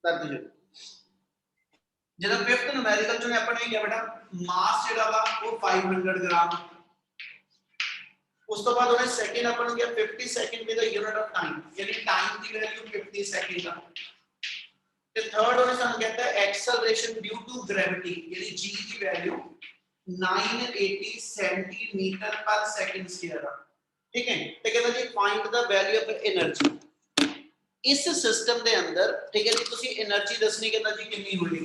कर दो जो फिफ्थ न्यूमेरिकल चो अपने क्या बेटा मास जो 500 ग्राम उस तो बाद उन्हें सेकंड अपन क्या 50 second with the unit of time यानी टाइम की वैल्यू 50 सेकंड का ते थर्ड उन्हें सन कहता है एक्सेलरेशन ड्यू टू ग्रेविटी यानी g की value 980 centimetre per second square ठीक है ते कहता जी find the value of energy इस सिस्टम दे अंदर ठीक है जी तुसी एनर्जी दसनी कहता जी कितनी होगी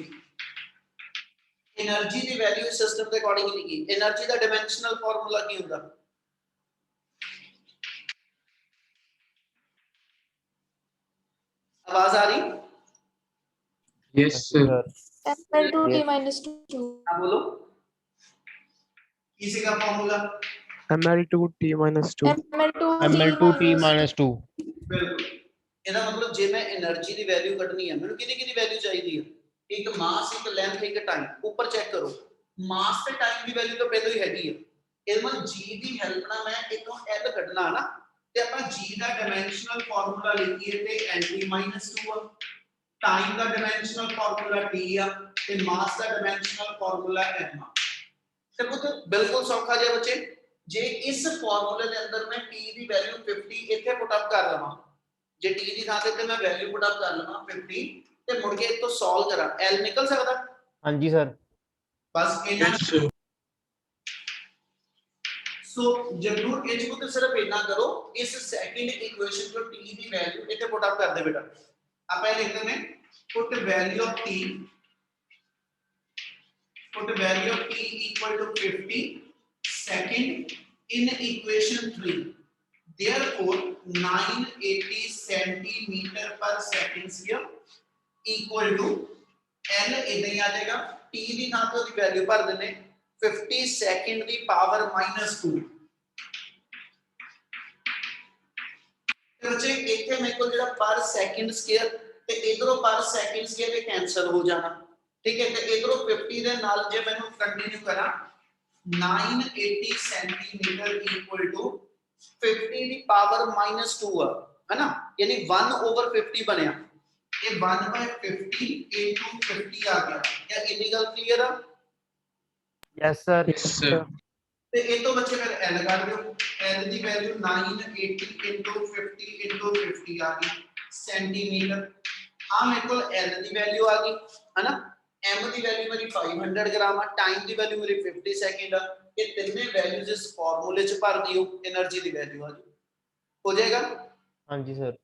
एनर्जी दी वैल्यू इस सिस्टम दे अकॉर्डिंग लिखी एनर्जी दा डायमेंशनल फार्मूला की होता आवाज आ रही यस सर ml2t minus 2 हाँ बोलो किसी का formula ml2t minus 2 ml2t minus 2 बिल्कुल ਇਹਦਾ मतलब ਜੇ ਮੈਂ એનર્ਜੀ ਦੀ ਵੈਲਿਊ ਕੱਢਣੀ ਹੈ ਮੈਨੂੰ ਕਿਹਦੀ ਕਿਹਦੀ ਵੈਲਿਊ ਚਾਹੀਦੀ ਹੈ ਇੱਕ ਮਾਸ ਇੱਕ ਲੈਂਥ ਇੱਕ ਟਾਈਮ ਉੱਪਰ ਚੈੱਕ ਕਰੋ ਮਾਸ ਤੇ ਟਾਈਮ ਦੀ ਵੈਲਿਊ ਤਾਂ ਪਹਿਲਾਂ ਹੀ ਹੈਗੀ ਹੈ ਇਹਦੇ ਮਤਲਬ g ਦੀ ਹੈਲਪ ਨਾਲ ਮੈਂ ਇੱਥੋਂ l ਕੱਢਣਾ ਹੈ ਨਾ ਤੇ ਆਪਾਂ g ਦਾ ਡਾਈਮੈਂਸ਼ਨਲ ਫਾਰਮੂਲਾ ਲਿਖੀਏ ਤੇ nt-2 ਆ टाइम का डायमेंशनल फार्मूला t आ ते मास का डायमेंशनल फार्मूला m आ ते पुੱਤ बिल्कुल सौखा जिहा बच्चे जे इस फार्मूले दे अंदर मैं t दी वैल्यू 50 इथे पुट अप कर लवां जे t दी थां ते मैं वैल्यू पुट अप कर लवां 50 ते मुड़ के इतो सॉल्व करा l निकल सकदा हां जी सर बस इना सो जरूर इस को सिर्फ इतना करो इस सेकंड इक्वेशन जो t दी वैल्यू इथे पुट अप कर दे बेटा आप लिख देंगे put value of t equal to 50 second in equation 3 therefore 980 centimeter per second here equal to l इधर आ जाएगा t दी थां ते ओदी वैल्यू भर देने 50 सेकंड दी पावर -2 बच्चे इथे मेरे को जेड़ा पर सेकंड स्क्वायर ते इधरों पर सेकंड स्क्वायर कैंसिल हो जाना ठीक है ते इधरों 50 दे नाल जे मैंने कंटिन्यू करा 980 centimetre equal to 50 the power -2 है ना यानी 1/50 बनया ये 1/50 into 50 आ गया क्या इतनी गल क्लियर है यस सर ਤੇ ਇਹ ਤੋਂ ਬੱਚੇ ਫਿਰ l ਕੱਢ ਦਿਓ l ਦੀ ਵੈਲਿਊ 980 into 50 into 50 ਆ ਗਈ ਸੈਂਟੀਮੀਟਰ ਆ ਮੇਰੇ ਕੋਲ l ਦੀ ਵੈਲਿਊ ਆ ਗਈ ਹੈ ਨਾ m ਦੀ ਵੈਲਿਊ ਮੇਰੀ 500 ਗ੍ਰਾਮ ਆ ਟਾਈਮ ਦੀ ਵੈਲਿਊ ਮੇਰੀ 50 ਸੈਕਿੰਡ ਆ ਇਹ ਤਿੰਨੇ ਵੈਲਿਊਜ਼ ਇਸ ਫਾਰਮੂਲੇ ਚ ਭਰ ਦਿਓ એનર્ਜੀ ਦੀ ਵੈਲਿਊ ਆ ਜੀ ਹੋ ਜਾਏਗਾ हां जी सर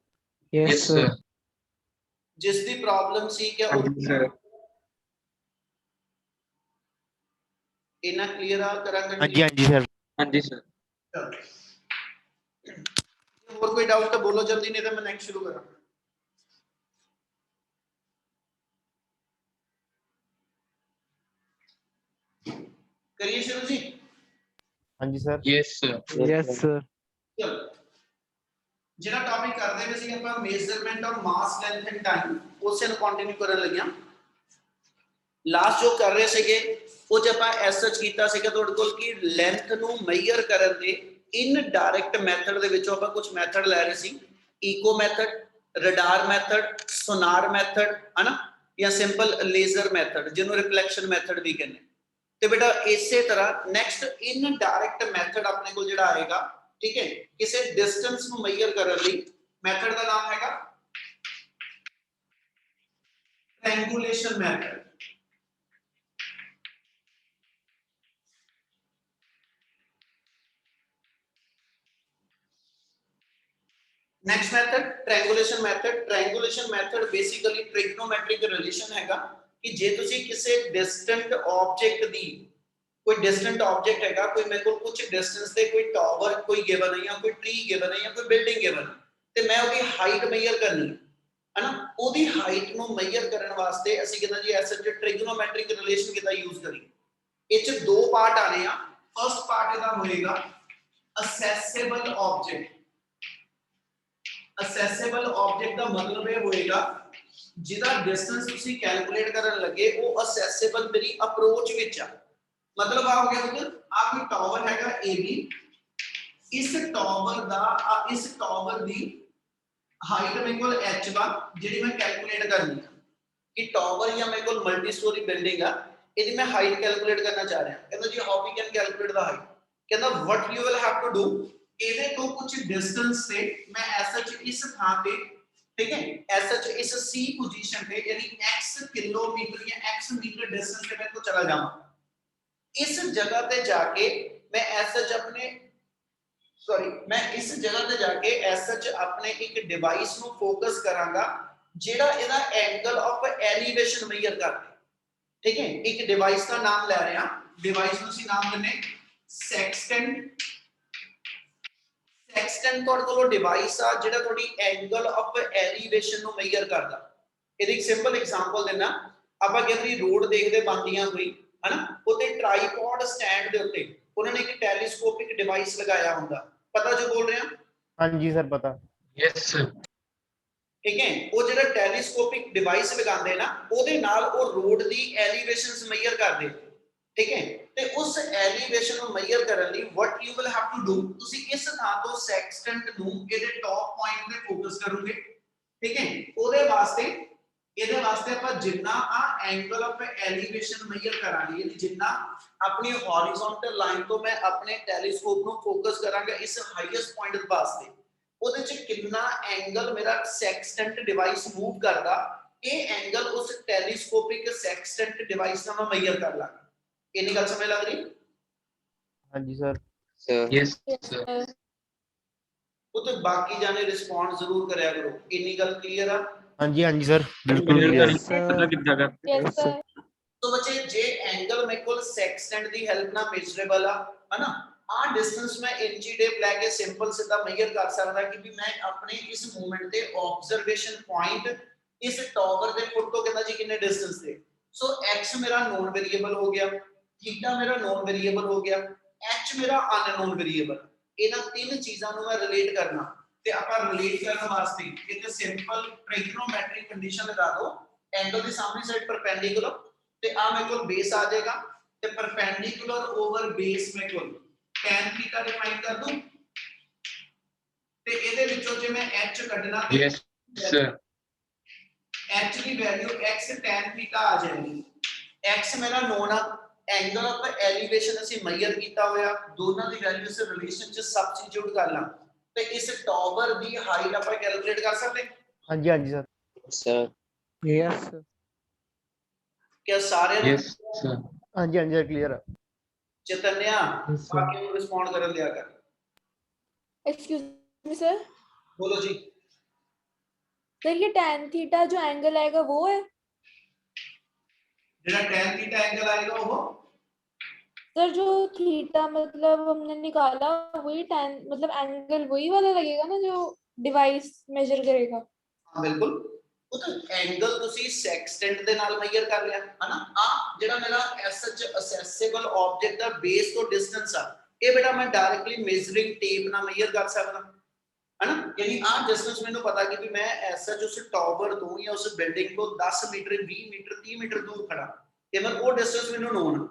yes sir ਜਿਸ ਦੀ ਪ੍ਰੋਬਲਮ ਸੀ ਕਿ sir इना क्लियर आ करा हां जी सर और कोई डाउट तो बोलो जल्दी नहीं तो मैं नेक्स्ट शुरू करा करिए शुरू जी हां जी सर yes sir चलो जेड़ा टॉपिक कर रहे सी ਆਪਾਂ measurement of mass length and time उसे कंटिन्यू करन लगिया लास्ट जो कर रहे ਸੀਗੇ ਉਹ ਜਦ ਆਪਾਂ ਐਸਐਚ ਕੀਤਾ ਸੀਗਾ ਤੁਹਾਡੇ ਕੋਲ ਕਿ ਲੈਂਥ ਨੂੰ ਮੇਜ਼ਰ ਕਰਨ ਦੇ ਇਨਡਾਇਰੈਕਟ ਮੈਥਡ ਦੇ ਵਿੱਚੋਂ ਆਪਾਂ ਕੁਝ ਮੈਥਡ ਲੈ ਰਹੇ ਸੀ ਇਕੋ method radar method Sonar method ਹਨਾ ਜਾਂ ਸਿੰਪਲ ਲੇਜ਼ਰ ਮੈਥਡ ਜਿਹਨੂੰ ਰਿਫਲੈਕਸ਼ਨ ਮੈਥਡ ਵੀ ਕਹਿੰਦੇ ਤੇ ਬੇਟਾ ਇਸੇ ਤਰ੍ਹਾਂ ਨੈਕਸਟ ਇਨਡਾਇਰੈਕਟ ਮੈਥਡ ਆਪਣੇ ਕੋਲ ਜਿਹੜਾ ਆਏਗਾ ਠੀਕ ਹੈ ਕਿਸੇ ਡਿਸਟੈਂਸ ਨੂੰ ਮੇਜ਼ਰ ਕਰਨ ਲਈ ਮੈਥਡ ਦਾ ਨਾਮ ਹੈਗਾ triangulation method next method triangulation method basically trigonometric relation हैगा कि जे तुसी किसी डिस्टेंट ऑब्जेक्ट दी कोई डिस्टेंट ऑब्जेक्ट हैगा कोई मेरे को कुछ डिस्टेंस ते कोई टावर कोई गिवन है या कोई ट्री गिवन है या कोई बिल्डिंग गिवन ते मैं ओदी हाइट मेजर करनी है ना ओदी हाइट नु मेजर करने वास्ते ਅਸੀਂ ਕਹਿੰਦਾ ਜੀ ਐਸੇ ਜੇ ट्रिग्नोमेट्रिक रिलेशन ਕਿਦਾ ਯੂਜ਼ ਕਰੀਏ ਇਹ ਚ ਦੋ ਪਾਰਟ ਆਨੇ ਆ ਫਰਸਟ ਪਾਰਟ ਇਹਦਾ ਹੋਏਗਾ ਅਸੈਸੇਬਲ ਆਬਜੈਕਟ असेसेबल ऑब्जेक्ट का मतलब ये होएगा जिदा डिस्टेंस तुसी कैलकुलेट करन लगे वो असेसेबल मेरी अप्रोच विच आ मतलब आ हो गया मतलब आ कोई टावर हैगा AB इस टावर दी हाइट मेरे को h वा जेडी मैं कैलकुलेट करनी है कि टावर या मेरे को मल्टी स्टोरी बिल्डिंग आ ਇਹਦੀ ਮੈਂ ਹਾਈਟ ਕੈਲਕੂਲੇਟ ਕਰਨਾ ਚਾਹ ਰਿਹਾ ਕਹਿੰਦਾ ਜੀ how we can calculate the height ਕਹਿੰਦਾ what you will have to do ਇਹਦੇ ਤੋਂ ਕੁਝ ਡਿਸਟੈਂਸ ਤੇ ਮੈਂ ਐਸਐਚ ਇਸ ਥਾਂ ਤੇ ठीक है एसएच इस सी पोजीशन पे यानी x किलोमीटर या x मीटर डिस्टेंस पे मैं तो चला जाऊं इस जगह पे जाके मैं एसएच अपने मैं इस जगह पे जाके एसएच अपने एक डिवाइस नु फोकस करांगा जेड़ा ਇਹਦਾ एंगल ऑफ एलिवेशन मेजर करता ठीक है एक डिवाइस का नाम ले रहे हैं डिवाइस ਨੂੰ ਅਸੀਂ ਨਾਮ ਦਿੰਨੇ ਸੈਕਸਟੈਂਟ ਸੈਕਸਟੈਂਟ ਤੁਹਾਡੇ ਕੋਲ ਡਿਵਾਈਸ ਆ ਜਿਹੜਾ ਤੁਹਾਡੀ ਐਂਗਲ ਆਫ ਐਲੀਵੇਸ਼ਨ ਨੂੰ ਮੇਜਰ ਕਰਦਾ ਇਹਦੀ ਇੱਕ ਸਿੰਪਲ ਐਗਜ਼ਾਮਪਲ ਦੇਣਾ ਆਪਾਂ ਕਹਿੰਦੇ ਰੋਡ ਦੇਖਦੇ ਬੰਦੀਆਂ ਹੋਈ ਹਨਾ ਉੱਤੇ ਟ੍ਰਾਈਪੋਡ ਸਟੈਂਡ ਦੇ ਉੱਤੇ ਉਹਨਾਂ ਨੇ ਇੱਕ ਟੈਲੀਸਕੋਪਿਕ ਡਿਵਾਈਸ ਲਗਾਇਆ ਹੁੰਦਾ ਪਤਾ ਜੋ ਬੋਲ ਰਹੇ ਆ ਹਾਂਜੀ ਸਰ ਪਤਾ यस सर ਠੀਕ ਹੈ ਉਹ ਜਿਹੜਾ ਟੈਲੀਸਕੋਪਿਕ ਡਿਵਾਈਸ ਲਗਾਉਂਦੇ ਨਾ ਉਹਦੇ ਨਾਲ ਉਹ ਰੋਡ ਦੀ ਐਲੀਵੇਸ਼ਨਸ ਮੇਜਰ ਕਰਦੇ ਠੀਕ ਹੈ ਤੇ ਉਸ ਐਲੀਵੇਸ਼ਨ ਨੂੰ ਮੇਜਰ ਕਰਨ ਲਈ what you will have to do ਤੁਸੀਂ ਇਸ ਥਾਂ ਤੋਂ ਸੈਕਸਟੈਂਟ ਨੂੰ ਇਹਦੇ ਟੌਪ ਪੁਆਇੰਟ ਤੇ ਫੋਕਸ ਕਰੋਗੇ ਠੀਕ ਹੈ ਇਹਦੇ ਵਾਸਤੇ ਆਪਾਂ ਜਿੰਨਾ ਆ ਐਂਗਲ ਆਫ ਐਲੀਵੇਸ਼ਨ ਮੇਜਰ ਕਰਾਂਗੇ ਯਾਨੀ ਜਿੰਨਾ ਆਪਣੀ ਹੌਰੀਜ਼ੌਂਟਲ ਲਾਈਨ ਤੋਂ ਮੈਂ ਆਪਣੇ ਟੈਲੀਸਕੋਪ ਨੂੰ ਫੋਕਸ ਕਰਾਂਗਾ ਇਸ ਹਾਈਐਸਟ ਪੁਆਇੰਟ ਦੇ ਵਾਸਤੇ ਉਹਦੇ ਚ ਕਿੰਨਾ ਐਂਗਲ ਮੇਰਾ ਸੈਕਸਟੈਂਟ ਡਿਵਾਈਸ ਮੂਵ ਕਰਦਾ ਇਹ ਐਂਗਲ ਉਸ ਟੈਲੀਸਕੋਪਿਕ ਸੈਕਸਟੈਂਟ ਡਿਵਾਈਸ ਨਾਲ ਮੈਂ ਮੇਜਰ ਕਰ ਲਾਂਗਾ इतनी गल समझ लग रही ਹਾਂਜੀ sir yes Yes, sir sir. वो तो बाकी जाने रिस्पॉन्ड जरूर करया करो इतनी गल क्लियर है ਹਾਂਜੀ ਹਾਂਜੀ ਸਰ ਬਿਲकुल क्लियर clear। करी मतलब कितना करते Yes, sir. तो बच्चे जे एंगल मेरे को सेक्सटेंट दी हेल्प ना मेजरेबल है ना आ डिस्टेंस मैं इंची टेप लेके सिंपल सीधा मेजर कर सकदा कि भी मैं अपने इस मूवमेंट दे ऑब्जर्वेशन पॉइंट इस टावर दे फुट तो कहंदा जी कितने डिस्टेंस ते सो x मेरा नॉन वेरिएबल हो गया थीटा मेरा नॉन वेरिएबल हो गया h मेरा अननोन वेरिएबल ਇਹਨਾਂ ਤਿੰਨ ਚੀਜ਼ਾਂ ਨੂੰ ਮੈਂ ਰਿਲੇਟ ਕਰਨਾ ਤੇ ਆਪਾਂ ਰਿਲੇਟ ਕਰਨ ਵਾਸਤੇ ਇੱਕ ਸਿੰਪਲ ਟ੍ਰਿਗਨੋਮੈਟ੍ਰਿਕ ਕੰਡੀਸ਼ਨ ਲਗਾ ਦੋ ਐਂਗਲ ਦੀ ਸਾਹਮਣੀ ਸਾਈਡ ਪਰਪੈਂਡੀਕੂਲਰ ਤੇ ਆ ਮੇਰੇ ਕੋਲ ਬੇਸ ਆ ਜਾਏਗਾ ਤੇ ਪਰਪੈਂਡੀਕੂਲਰ ਓਵਰ ਬੇਸ ਮੇਰੇ ਕੋਲ tan ਥੀਟਾ ਡਿਫਾਈਨ ਕਰ ਦੂੰ ਤੇ ਇਹਦੇ ਵਿੱਚੋਂ ਜੇ ਮੈਂ h ਕੱਢਣਾ ਤੇ यस सर h ਦੀ ਵੈਲਿਊ x tan ਥੀਟਾ ਆ ਜਾਏਗੀ x ਮੇਰਾ ਨੋਨ ਆ एंगल ऑफ एलिवेशन ਅਸੀਂ ਮੇਜਰ ਕੀਤਾ ਹੋਇਆ ਦੋਨਾਂ ਦੀ ਵੈਲਿਊ ਇਸ ਰਿਲੇਸ਼ਨ ਚ ਸਬਸਟੀਟਿਊਟ ਕਰ ਲਾਂ ਤੇ ਇਸ ਟਾਵਰ ਦੀ ਹਾਈਟ ਆਪਾਂ ਕੈਲਕੂਲੇਟ ਕਰ ਸਕਦੇ ਹਾਂਜੀ ਹਾਂਜੀ ਸਰ सर Yes, sir. ਕਿ ਸਾਰੇ यस सर ਹਾਂਜੀ ਹਾਂਜੀ ਸਰ ਕਲੀਅਰ ਆ ਚੇਤਨਿਆ Yes, sir. ਬਾਕੀ ਨੂੰ ਰਿਸਪੌਂਡ ਕਰਨ ਦਿਆ ਕਰ Excuse me, sir. ਬੋਲੋ ਜੀ सर ये tan थीटा जो एंगल आएगा वो है ਜਿਹੜਾ tan थीटा एंगल आएगा वो सर जो थीटा मतलब हमने निकाला वही tan मतलब एंगल वही वाला लगेगा ना जो डिवाइस मेजर करेगा ਹਾਂ ਬਿਲਕੁਲ ਉਹ ਤਾਂ ਐਂਗਲ ਤੁਸੀਂ ਸੈਕਸਟੈਂਟ ਦੇ ਨਾਲ ਮੇਜਰ ਕਰ ਲਿਆ ਹਨਾ ਆ ਜਿਹੜਾ ਮੇਰਾ ਐਸਐਚ ਅਸੈਸਿਬਲ ਆਬਜੈਕਟ ਦਾ ਬੇਸ ਤੋਂ ਡਿਸਟੈਂਸ ਆ ਇਹ ਬੇਟਾ ਮੈਂ ਡਾਇਰੈਕਟਲੀ ਮੇਜ਼ਰਿੰਗ ਟੇਪ ਨਾਲ ਮੇਜਰ ਕਰ ਸਕਦਾ ਹਨਾ ਯਾਨੀ ਆ ਡਿਸਟੈਂਸ ਮੈਨੂੰ ਪਤਾ ਕਿ ਵੀ ਮੈਂ ਐਸਐਚ ਉਸ ਟਾਵਰ ਤੋਂ ਜਾਂ ਉਸ ਬਿਲਡਿੰਗ ਤੋਂ 10 ਮੀਟਰ 20 ਮੀਟਰ 30 ਮੀਟਰ ਦੂਰ ਖੜਾ ਤੇ ਮੈਂ ਉਹ ਡਿਸਟੈਂਸ ਮੈਨੂੰ ਨੋਨ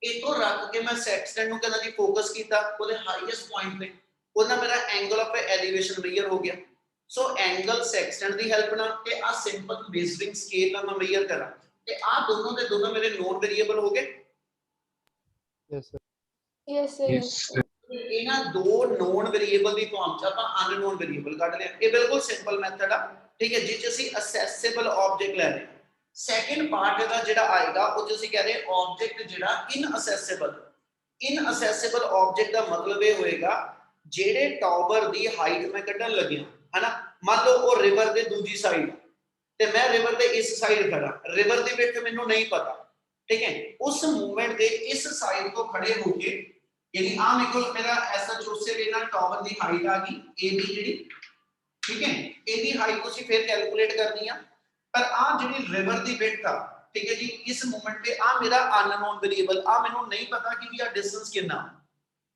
ਇਤੋਂ ਰੱਖ ਕੇ ਮੈਂ ਸੈਕਸਟੈਂਟ ਨੂੰ ਕਹਿੰਦਾ ਜੀ ਫੋਕਸ ਕੀਤਾ ਉਹਦੇ ਹਾਈਐਸਟ ਪੁਆਇੰਟ ਤੇ ਉਹਦਾ ਮੇਰਾ ਐਂਗਲ ਆਫ ਐਲੀਵੇਸ਼ਨ ਮੇਜਰ ਹੋ ਗਿਆ ਸੋ ਐਂਗਲ ਸੈਕਸਟੈਂਟ ਦੀ ਹੈਲਪ ਨਾਲ ਤੇ ਆ ਸਿੰਪਲ ਮੇਜ਼ਰਿੰਗ ਸਕੇਲ ਨਾਲ ਮੈਂ ਮੇਜਰ ਕਰਾਂ ਤੇ ਆ ਦੋਨੋਂ ਦੇ ਦੋਨੋਂ ਮੇਰੇ ਨੋਨ ਵੇਰੀਏਬਲ ਹੋ ਗਏ yes sir yes sir yes sir ਇਹਨਾਂ ਦੋ ਨੋਨ ਵੇਰੀਏਬਲ ਦੀ ਫਾਰਮ ਚ ਆਪਾਂ ਅਨਨੋਨ ਵੇਰੀਏਬਲ ਕੱਢ ਲਿਆ ਇਹ ਬਿਲਕੁਲ ਸਿੰਪਲ ਮੈਥਡ ਆ ਠੀਕ ਹੈ ਜਿਸ ਚ ਅਸੀਂ ਅਸੈਸਿਬਲ ਆਬਜੈਕਟ ਲੈ ਰਹੇ ਸੈਕਿੰਡ ਪਾਰਟ ਇਹਦਾ ਜਿਹੜਾ ਆਏਗਾ ਉਹ ਚ ਅਸੀਂ ਕਹਿ ਰਹੇ ਆਬਜੈਕਟ ਜਿਹੜਾ ਇਨਅਸੈਸਿਬਲ ਆਬਜੈਕਟ ਦਾ ਮਤਲਬ ਇਹ ਹੋਏਗਾ ਜਿਹੜੇ ਟਾਵਰ ਦੀ ਹਾਈਟ ਮੈਂ ਕੱਢਣ ਲੱਗਿਆ ਹਨਾ ਮੰਨ ਲਓ ਉਹ ਰਿਵਰ ਦੇ ਦੂਜੀ ਸਾਈਡ ਤੇ ਮੈਂ ਰਿਵਰ ਦੇ ਇਸ ਸਾਈਡ ਖੜਾ ਰਿਵਰ ਦੀ ਵਿੱਥ ਮੈਨੂੰ ਨਹੀਂ ਪਤਾ ਠੀਕ ਹੈ ਉਸ ਮੂਵਮੈਂਟ ਦੇ ਇਸ ਸਾਈਡ ਤੋਂ ਖੜੇ ਹੋ ਕੇ ਯਾਨੀ ਆ ਮੇਰੇ ਕੋਲ ਮੇਰਾ ਐਸਾ ਉਸੇ ਵੇ ਨਾਲ ਟਾਵਰ ਦੀ ਹਾਈਟ ਆ ਗਈ ਏ ਦੀ ਜਿਹੜੀ ਠੀਕ ਹੈ ਇਹਦੀ ਹਾਈਟ ਤੁਸੀਂ ਫਿਰ ਕੈਲਕੂਲੇਟ ਕਰਨੀ ਆ ਪਰ ਆ ਜਿਹੜੀ ਰਿਵਰ ਦੀ ਵਿੱਥ ਆ ਠੀਕ ਹੈ ਜੀ ਇਸ ਮੂਵਮੈਂਟ ਤੇ ਆ ਮੇਰਾ ਅਨਨੋਨ ਵੇਰੀਏਬਲ ਆ ਮੈਨੂੰ ਨਹੀਂ ਪਤਾ ਕਿ ਵੀ ਆ ਡਿਸਟੈਂਸ ਕਿੰਨਾ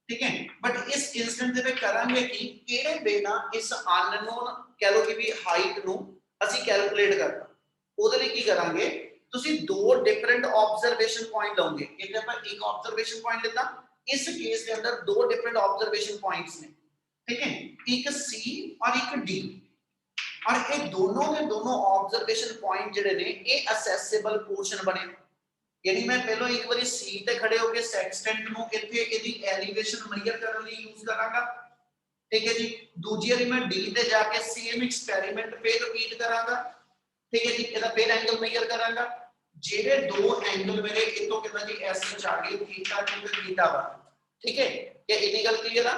ਠੀਕ ਹੈ ਬਟ ਇਸ ਇਨਸਟੈਂਟ ਦੇ ਵਿੱਚ ਕਰਾਂਗੇ ਕਿ ਕਿਹੜੇ ਵੇ ਨਾਲ ਇਸ ਅਨਨੋਨ ਕਹ ਲੋ ਕਿ ਵੀ ਹਾਈਟ ਨੂੰ ਅਸੀਂ ਕੈਲਕੂਲੇਟ ਕਰਨਾ ਉਹਦੇ ਲਈ ਕੀ ਕਰਾਂਗੇ ਤੁਸੀਂ ਦੋ ਡਿਫਰੈਂਟ ਆਬਜ਼ਰਵੇਸ਼ਨ ਪੁਆਇੰਟ ਲਓਗੇ ਇੱਕ ਆਪਾਂ ਇੱਕ ਆਬਜ਼ਰਵੇਸ਼ਨ ਪੁਆਇੰਟ ਲੈਣਾ ਇਸ ਕੇਸ ਦੇ ਅੰਦਰ ਦੋ ਡਿਫਰੈਂਟ ਆਬਜ਼ਰਵੇਸ਼ਨ ਪੁਆਇੰਟਸ ਨੇ ਠੀਕ ਹੈ ਇੱਕ C और एक D और ये दोनों के दोनों ऑब्जर्वेशन पॉइंट जिहड़े ने ये असेसेबल पोर्शन बने यानी मैं पहलो एक बारी सी ते खड़े होके सेक्सटेंट नु इथे इदी एलिवेशन मेजर करने ਲਈ यूज करांगा ठीक है जी दूजी बारी मैं डी ते जाके सेम एक्सपेरिमेंट फिर रिपीट करांगा ठीक है जी ਇਹਦਾ फिर एंगल मेजर करांगा ਜਿਹੜੇ दो एंगल मेरे इतो कहता जी एस ਵਿੱਚ आ गए थीटा 2 ਤੇ थीटा 1 ठीक है ये इतनी गल क्लियर है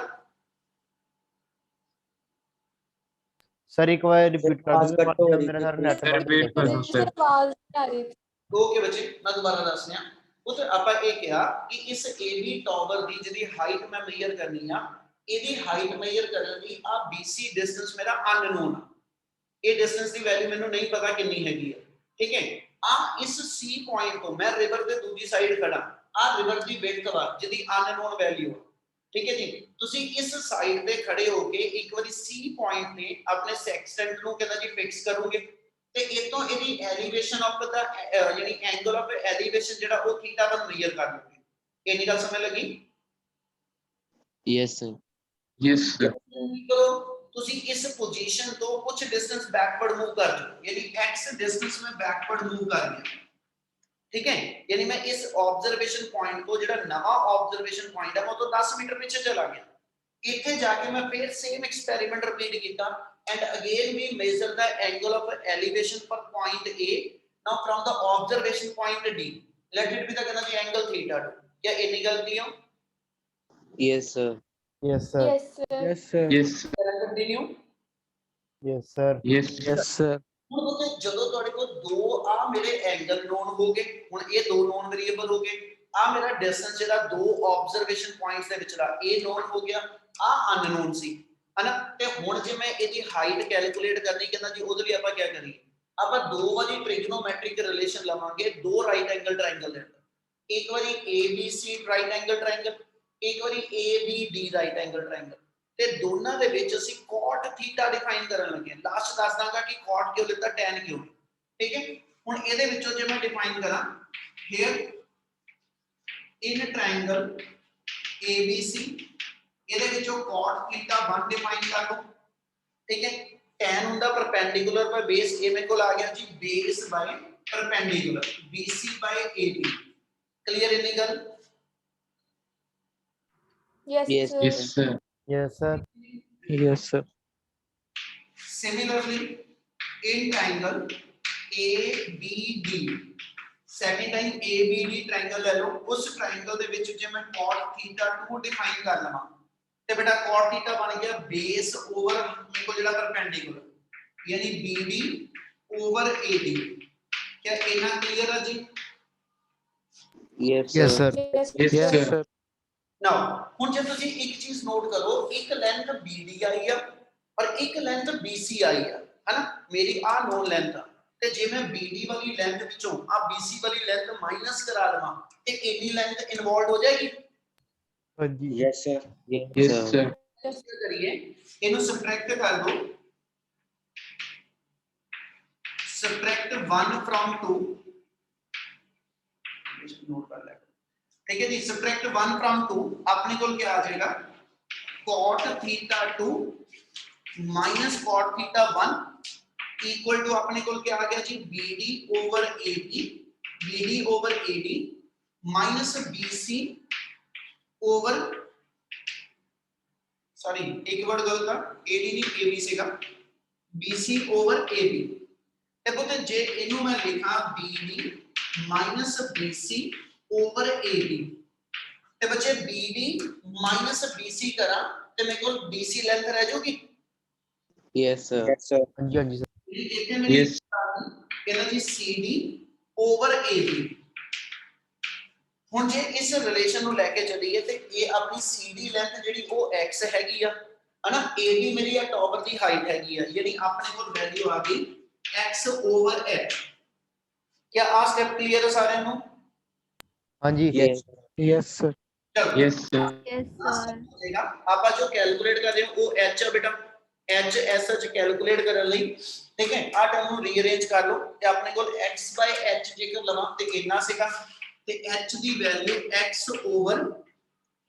सर एक बार रिपीट कर आवाज कट हो दो रही मेरा थी। सर नेट सर, बंद wait हो करो, गया सर। आवाज नहीं आ रही थी। ओके बच्चे मैं दोबारा दस रहा ਉਹ ਤੇ ਆਪਾਂ ਇਹ ਕਿਹਾ ਕਿ ਇਸ AB ਟਾਵਰ ਦੀ ਜਿਹਦੀ ਹਾਈਟ ਮੈਂ ਮੇਜਰ ਕਰਨੀ ਆ ਇਹਦੀ ਹਾਈਟ ਮੇਜਰ ਕਰਨ ਲਈ ਆ BC ਡਿਸਟੈਂਸ ਮੇਰਾ ਅਨਨੋਨ ਆ ਇਹ ਡਿਸਟੈਂਸ ਦੀ ਵੈਲਿਊ ਮੈਨੂੰ ਨਹੀਂ ਪਤਾ ਕਿੰਨੀ ਹੈਗੀ ਆ ਠੀਕ ਹੈ ਆ ਇਸ C ਪੁਆਇੰਟ ਤੋਂ ਮੈਂ ਰਿਵਰ ਦੇ ਦੂਜੀ ਸਾਈਡ ਖੜਾ ਆ ਰਿਵਰ ਦੀ ਵਿਡਥ ਵਾ ਜਿਹਦੀ ਅਨਨੋਨ ਵੈਲਿਊ ਠੀਕ ਹੈ ਜੀ ਤੁਸੀਂ ਇਸ ਸਾਈਡ ਤੇ ਖੜੇ ਹੋ ਕੇ ਇੱਕ ਵਾਰੀ C ਪੁਆਇੰਟ ਤੇ ਆਪਣੇ ਸੈਕਸਟੈਂਟ ਨੂੰ ਕਹਿੰਦਾ ਜੀ ਫਿਕਸ ਕਰੋਗੇ ਤੇ ਇਤੋਂ ਇਹਦੀ ਐਲੀਵੇਸ਼ਨ ਆਫ ਦਾ ਯਾਨੀ ਐਂਗਲ ਆਫ ਐਲੀਵੇਸ਼ਨ ਜਿਹੜਾ ਉਹ ਥੀਟਾ 1 ਮੇਜਰ ਕਰ ਲਓਗੇ ਇੰਨੀ ਗੱਲ ਸਮਝ ਲੱਗੀ यस सर Yes, sir. ਕਰੋ ਤੁਸੀਂ ਇਸ ਪੋਜੀਸ਼ਨ ਤੋਂ ਕੁਝ ਡਿਸਟੈਂਸ ਬੈਕਵਰਡ ਮੂਵ ਕਰ ਜਾਓ ਯਾਨੀ x ਡਿਸਟੈਂਸ ਮੈਂ ਬੈਕਵਰਡ ਮੂਵ ਕਰ ਲਿਆ ठीक है यानी मैं इस ऑब्जर्वेशन पॉइंट को जेड़ा नवा ऑब्जर्वेशन पॉइंट है वो तो 10 मीटर पीछे चला गया इथे जाके मैं फिर सेम एक्सपेरिमेंट रिपीट किया and again we measure the angle of elevation for point A now from the observation point D let it be the कहना जी angle theta 2 क्या इतनी गल clear yes sir yes sir Yes, sir. Yes, sir. Yes, continue yes sir yes, Yes, sir. ਹੁਣ ਉਹ ਜਦੋਂ ਤੁਹਾਡੇ ਕੋਲ ਦੋ ਆ ਮੇਰੇ ਐਂਗਲ ਨੋਨ ਹੋ ਗਏ ਹੁਣ ਇਹ ਦੋ ਨੋਨ ਵੇਰੀਏਬਲ ਹੋ ਗਏ ਆ ਮੇਰਾ ਡਿਸਟੈਂਸ ਜਿਹੜਾ ਦੋ ਆਬਜ਼ਰਵੇਸ਼ਨ ਪੁਆਇੰਟਸ ਦੇ ਵਿਚਲਾ ਇਹ ਨੋਨ ਹੋ ਗਿਆ ਆ ਅਨਨੋਨ ਸੀ ਹਨਾ ਤੇ ਹੁਣ ਜੇ ਮੈਂ ਇਹਦੀ ਹਾਈਟ ਕੈਲਕੂਲੇਟ ਕਰਨੀ ਕਹਿੰਦਾ ਜੀ ਉਹਦੇ ਲਈ ਆਪਾਂ ਕੀ ਕਰੀਏ ਆਪਾਂ ਦੋ ਵਾਰੀ ਟ੍ਰਿਗਨੋਮੈਟ੍ਰਿਕ ਰਿਲੇਸ਼ਨ ਲਵਾਂਗੇ ਦੋ ਰਾਈਟ ਐਂਗਲ ਟ੍ਰਾਇੰਗਲ ਦੇ ਅੰਦਰ ਇੱਕ ਵਾਰੀ ABC ਰਾਈਟ ਐਂਗਲ ਟ੍ਰਾਇੰਗਲ ਇੱਕ ਵਾਰੀ ABD ਰਾਈਟ ਐਂਗਲ ਟ੍ਰਾਇੰਗਲ ਤੇ ਦੋਨਾਂ ਦੇ ਵਿੱਚ ਅਸੀਂ cot ਥੀਟਾ ਡਿਫਾਈਨ ਕਰਨ ਲੱਗੇ ਲਾਸਟ ਦੱਸ ਦਾਂਗਾ ਕਿ cot ਕਿਉਂ ਲਿੱਤਾ tan ਕਿਉਂ ਠੀਕ ਹੈ ਹੁਣ ਇਹਦੇ ਵਿੱਚੋਂ ਜੇ ਮੈਂ ਡਿਫਾਈਨ ਕਰਾਂ here in triangle ABC ਇਹਦੇ ਵਿੱਚੋਂ cot ਥੀਟਾ 1 ਡਿਫਾਈਨ ਕਰ ਲਓ ਠੀਕ ਹੈ tan ਹੁੰਦਾ ਪਰਪੈਂਡੀਕੂਲਰ ਬਾਈ ਬੇਸ ਇਹ ਮੇਰੇ ਕੋਲ ਆ ਗਿਆ ਜੀ ਬੇਸ ਬਾਈ ਪਰਪੈਂਡੀਕੂਲਰ BC ਬਾਈ AB ਕਲੀਅਰ ਇਨੀ ਗੱਲ Yes, Yes, sir. yes, sir. Yes sir Yes, sir. Similarly, in triangle ABD, second time ABD triangle ले लो, उस triangle ਦੇ ਵਿੱਚ ਜੇ ਮੈਂ cot theta 2 define ਕਰ ਲਵਾਂ ਤੇ ਬੇਟਾ cot theta ਬਣ ਗਿਆ base over ਮੇਰੇ ਕੋਲ ਜਿਹੜਾ perpendicular ਯਾਨੀ BD over AD क्या इतना क्लियर है जी yes yes sir sir Yes, Yes, Yes, sir. sir. Now ਹੁਣ ਜੇ ਤੁਸੀਂ ਇੱਕ ਚੀਜ਼ ਨੋਟ ਕਰੋ ਇੱਕ ਲੈਂਥ BD ਆਈ ਆ ਔਰ ਇੱਕ ਲੈਂਥ BC ਆਈ ਆ ਹੈਨਾ ਮੇਰੀ ਆ ਨੋਨ ਲੈਂਥ ਆ ਤੇ ਜੇ ਮੈਂ BD ਵਾਲੀ ਲੈਂਥ ਵਿੱਚੋਂ ਆ BC वाली ਲੈਂਥ ਮਾਈਨਸ ਕਰਾ ਲਵਾਂ ਤੇ ਇੰਨੀ ਲੈਂਥ ਇਨਵੋਲਵ ਹੋ ਜਾਏਗੀ हाँ जी यस सर Yes, sir. ਇਸ ਕਰੀਏ ਇਹਨੂੰ ਸਬਟ੍ਰੈਕਟ ਕਰ ਦੋ ਸਬਟ੍ਰੈਕਟ 1 from 2 ਇਸ ਨੋਟ ਕਰ ਲੈ ठीक है जी सब्ट्रैक्ट 1 from 2 अपने को क्या आ जाएगा cot theta 2 minus cot theta 1 equal to अपने को क्या आ गया जी BD over AD minus BC over sorry एक वर्ड गलत था AD नहीं AB सेगा BC over AB ਤੇ ਪੁੱਤ ਜੇ ਇਹਨੂੰ ਮੈਂ ਲਿਖਾਂ BD minus BC over AB ਤੇ ਬੱਚੇ BD minus BC ਕਰਾਂ ਤੇ ਮੇਰੇ ਕੋਲ BC ਲੈਂਥ ਰਹਿ ਜਾਊਗੀ यस सर हाँ जी सर ਜਿਹੜੀ ਇੱਥੇ ਮੇਰੀ Yes. ਕਹਿੰਦਾ ਜੀ CD over AB ਹੁਣ ਜੇ ਇਸ ਰਿਲੇਸ਼ਨ ਨੂੰ ਲੈ ਕੇ ਚੱਲੀਏ ਤੇ ਇਹ ਆਪਣੀ CD ਲੈਂਥ ਜਿਹੜੀ ਉਹ x ਹੈਗੀ ਆ ਹਨਾ AB ਮੇਰੀ ਆ ਟਾਵਰ ਦੀ ਹਾਈਟ ਹੈਗੀ ਆ ਯਾਨੀ ਆਪਣੇ ਕੋਲ ਵੈਲਿਊ ਆ ਗਈ x over h क्या आ स्टेप क्लियर है सारे ਨੂੰ हाँ जी यस Yes, sir. चलो Yes, sir. Yes, sir. ਹੋਏਗਾ ਆਪਾਂ ਜੋ ਕੈਲਕੂਲੇਟ ਕਰ ਰਹੇ ਹਾਂ ਉਹ h ਆ ਬੇਟਾ h s ਚ ਕੈਲਕੂਲੇਟ ਕਰਨ ਲਈ ਠੀਕ ਹੈ ਆ ਟਰਮ ਨੂੰ ਰੀਅਰੇਂਜ ਕਰ ਲਓ ਤੇ ਆਪਣੇ ਕੋਲ x h ਜੇਕਰ ਲਵਾਂ ਤੇ ਇੰਨਾ ਸੀਗਾ ਤੇ h ਦੀ value x over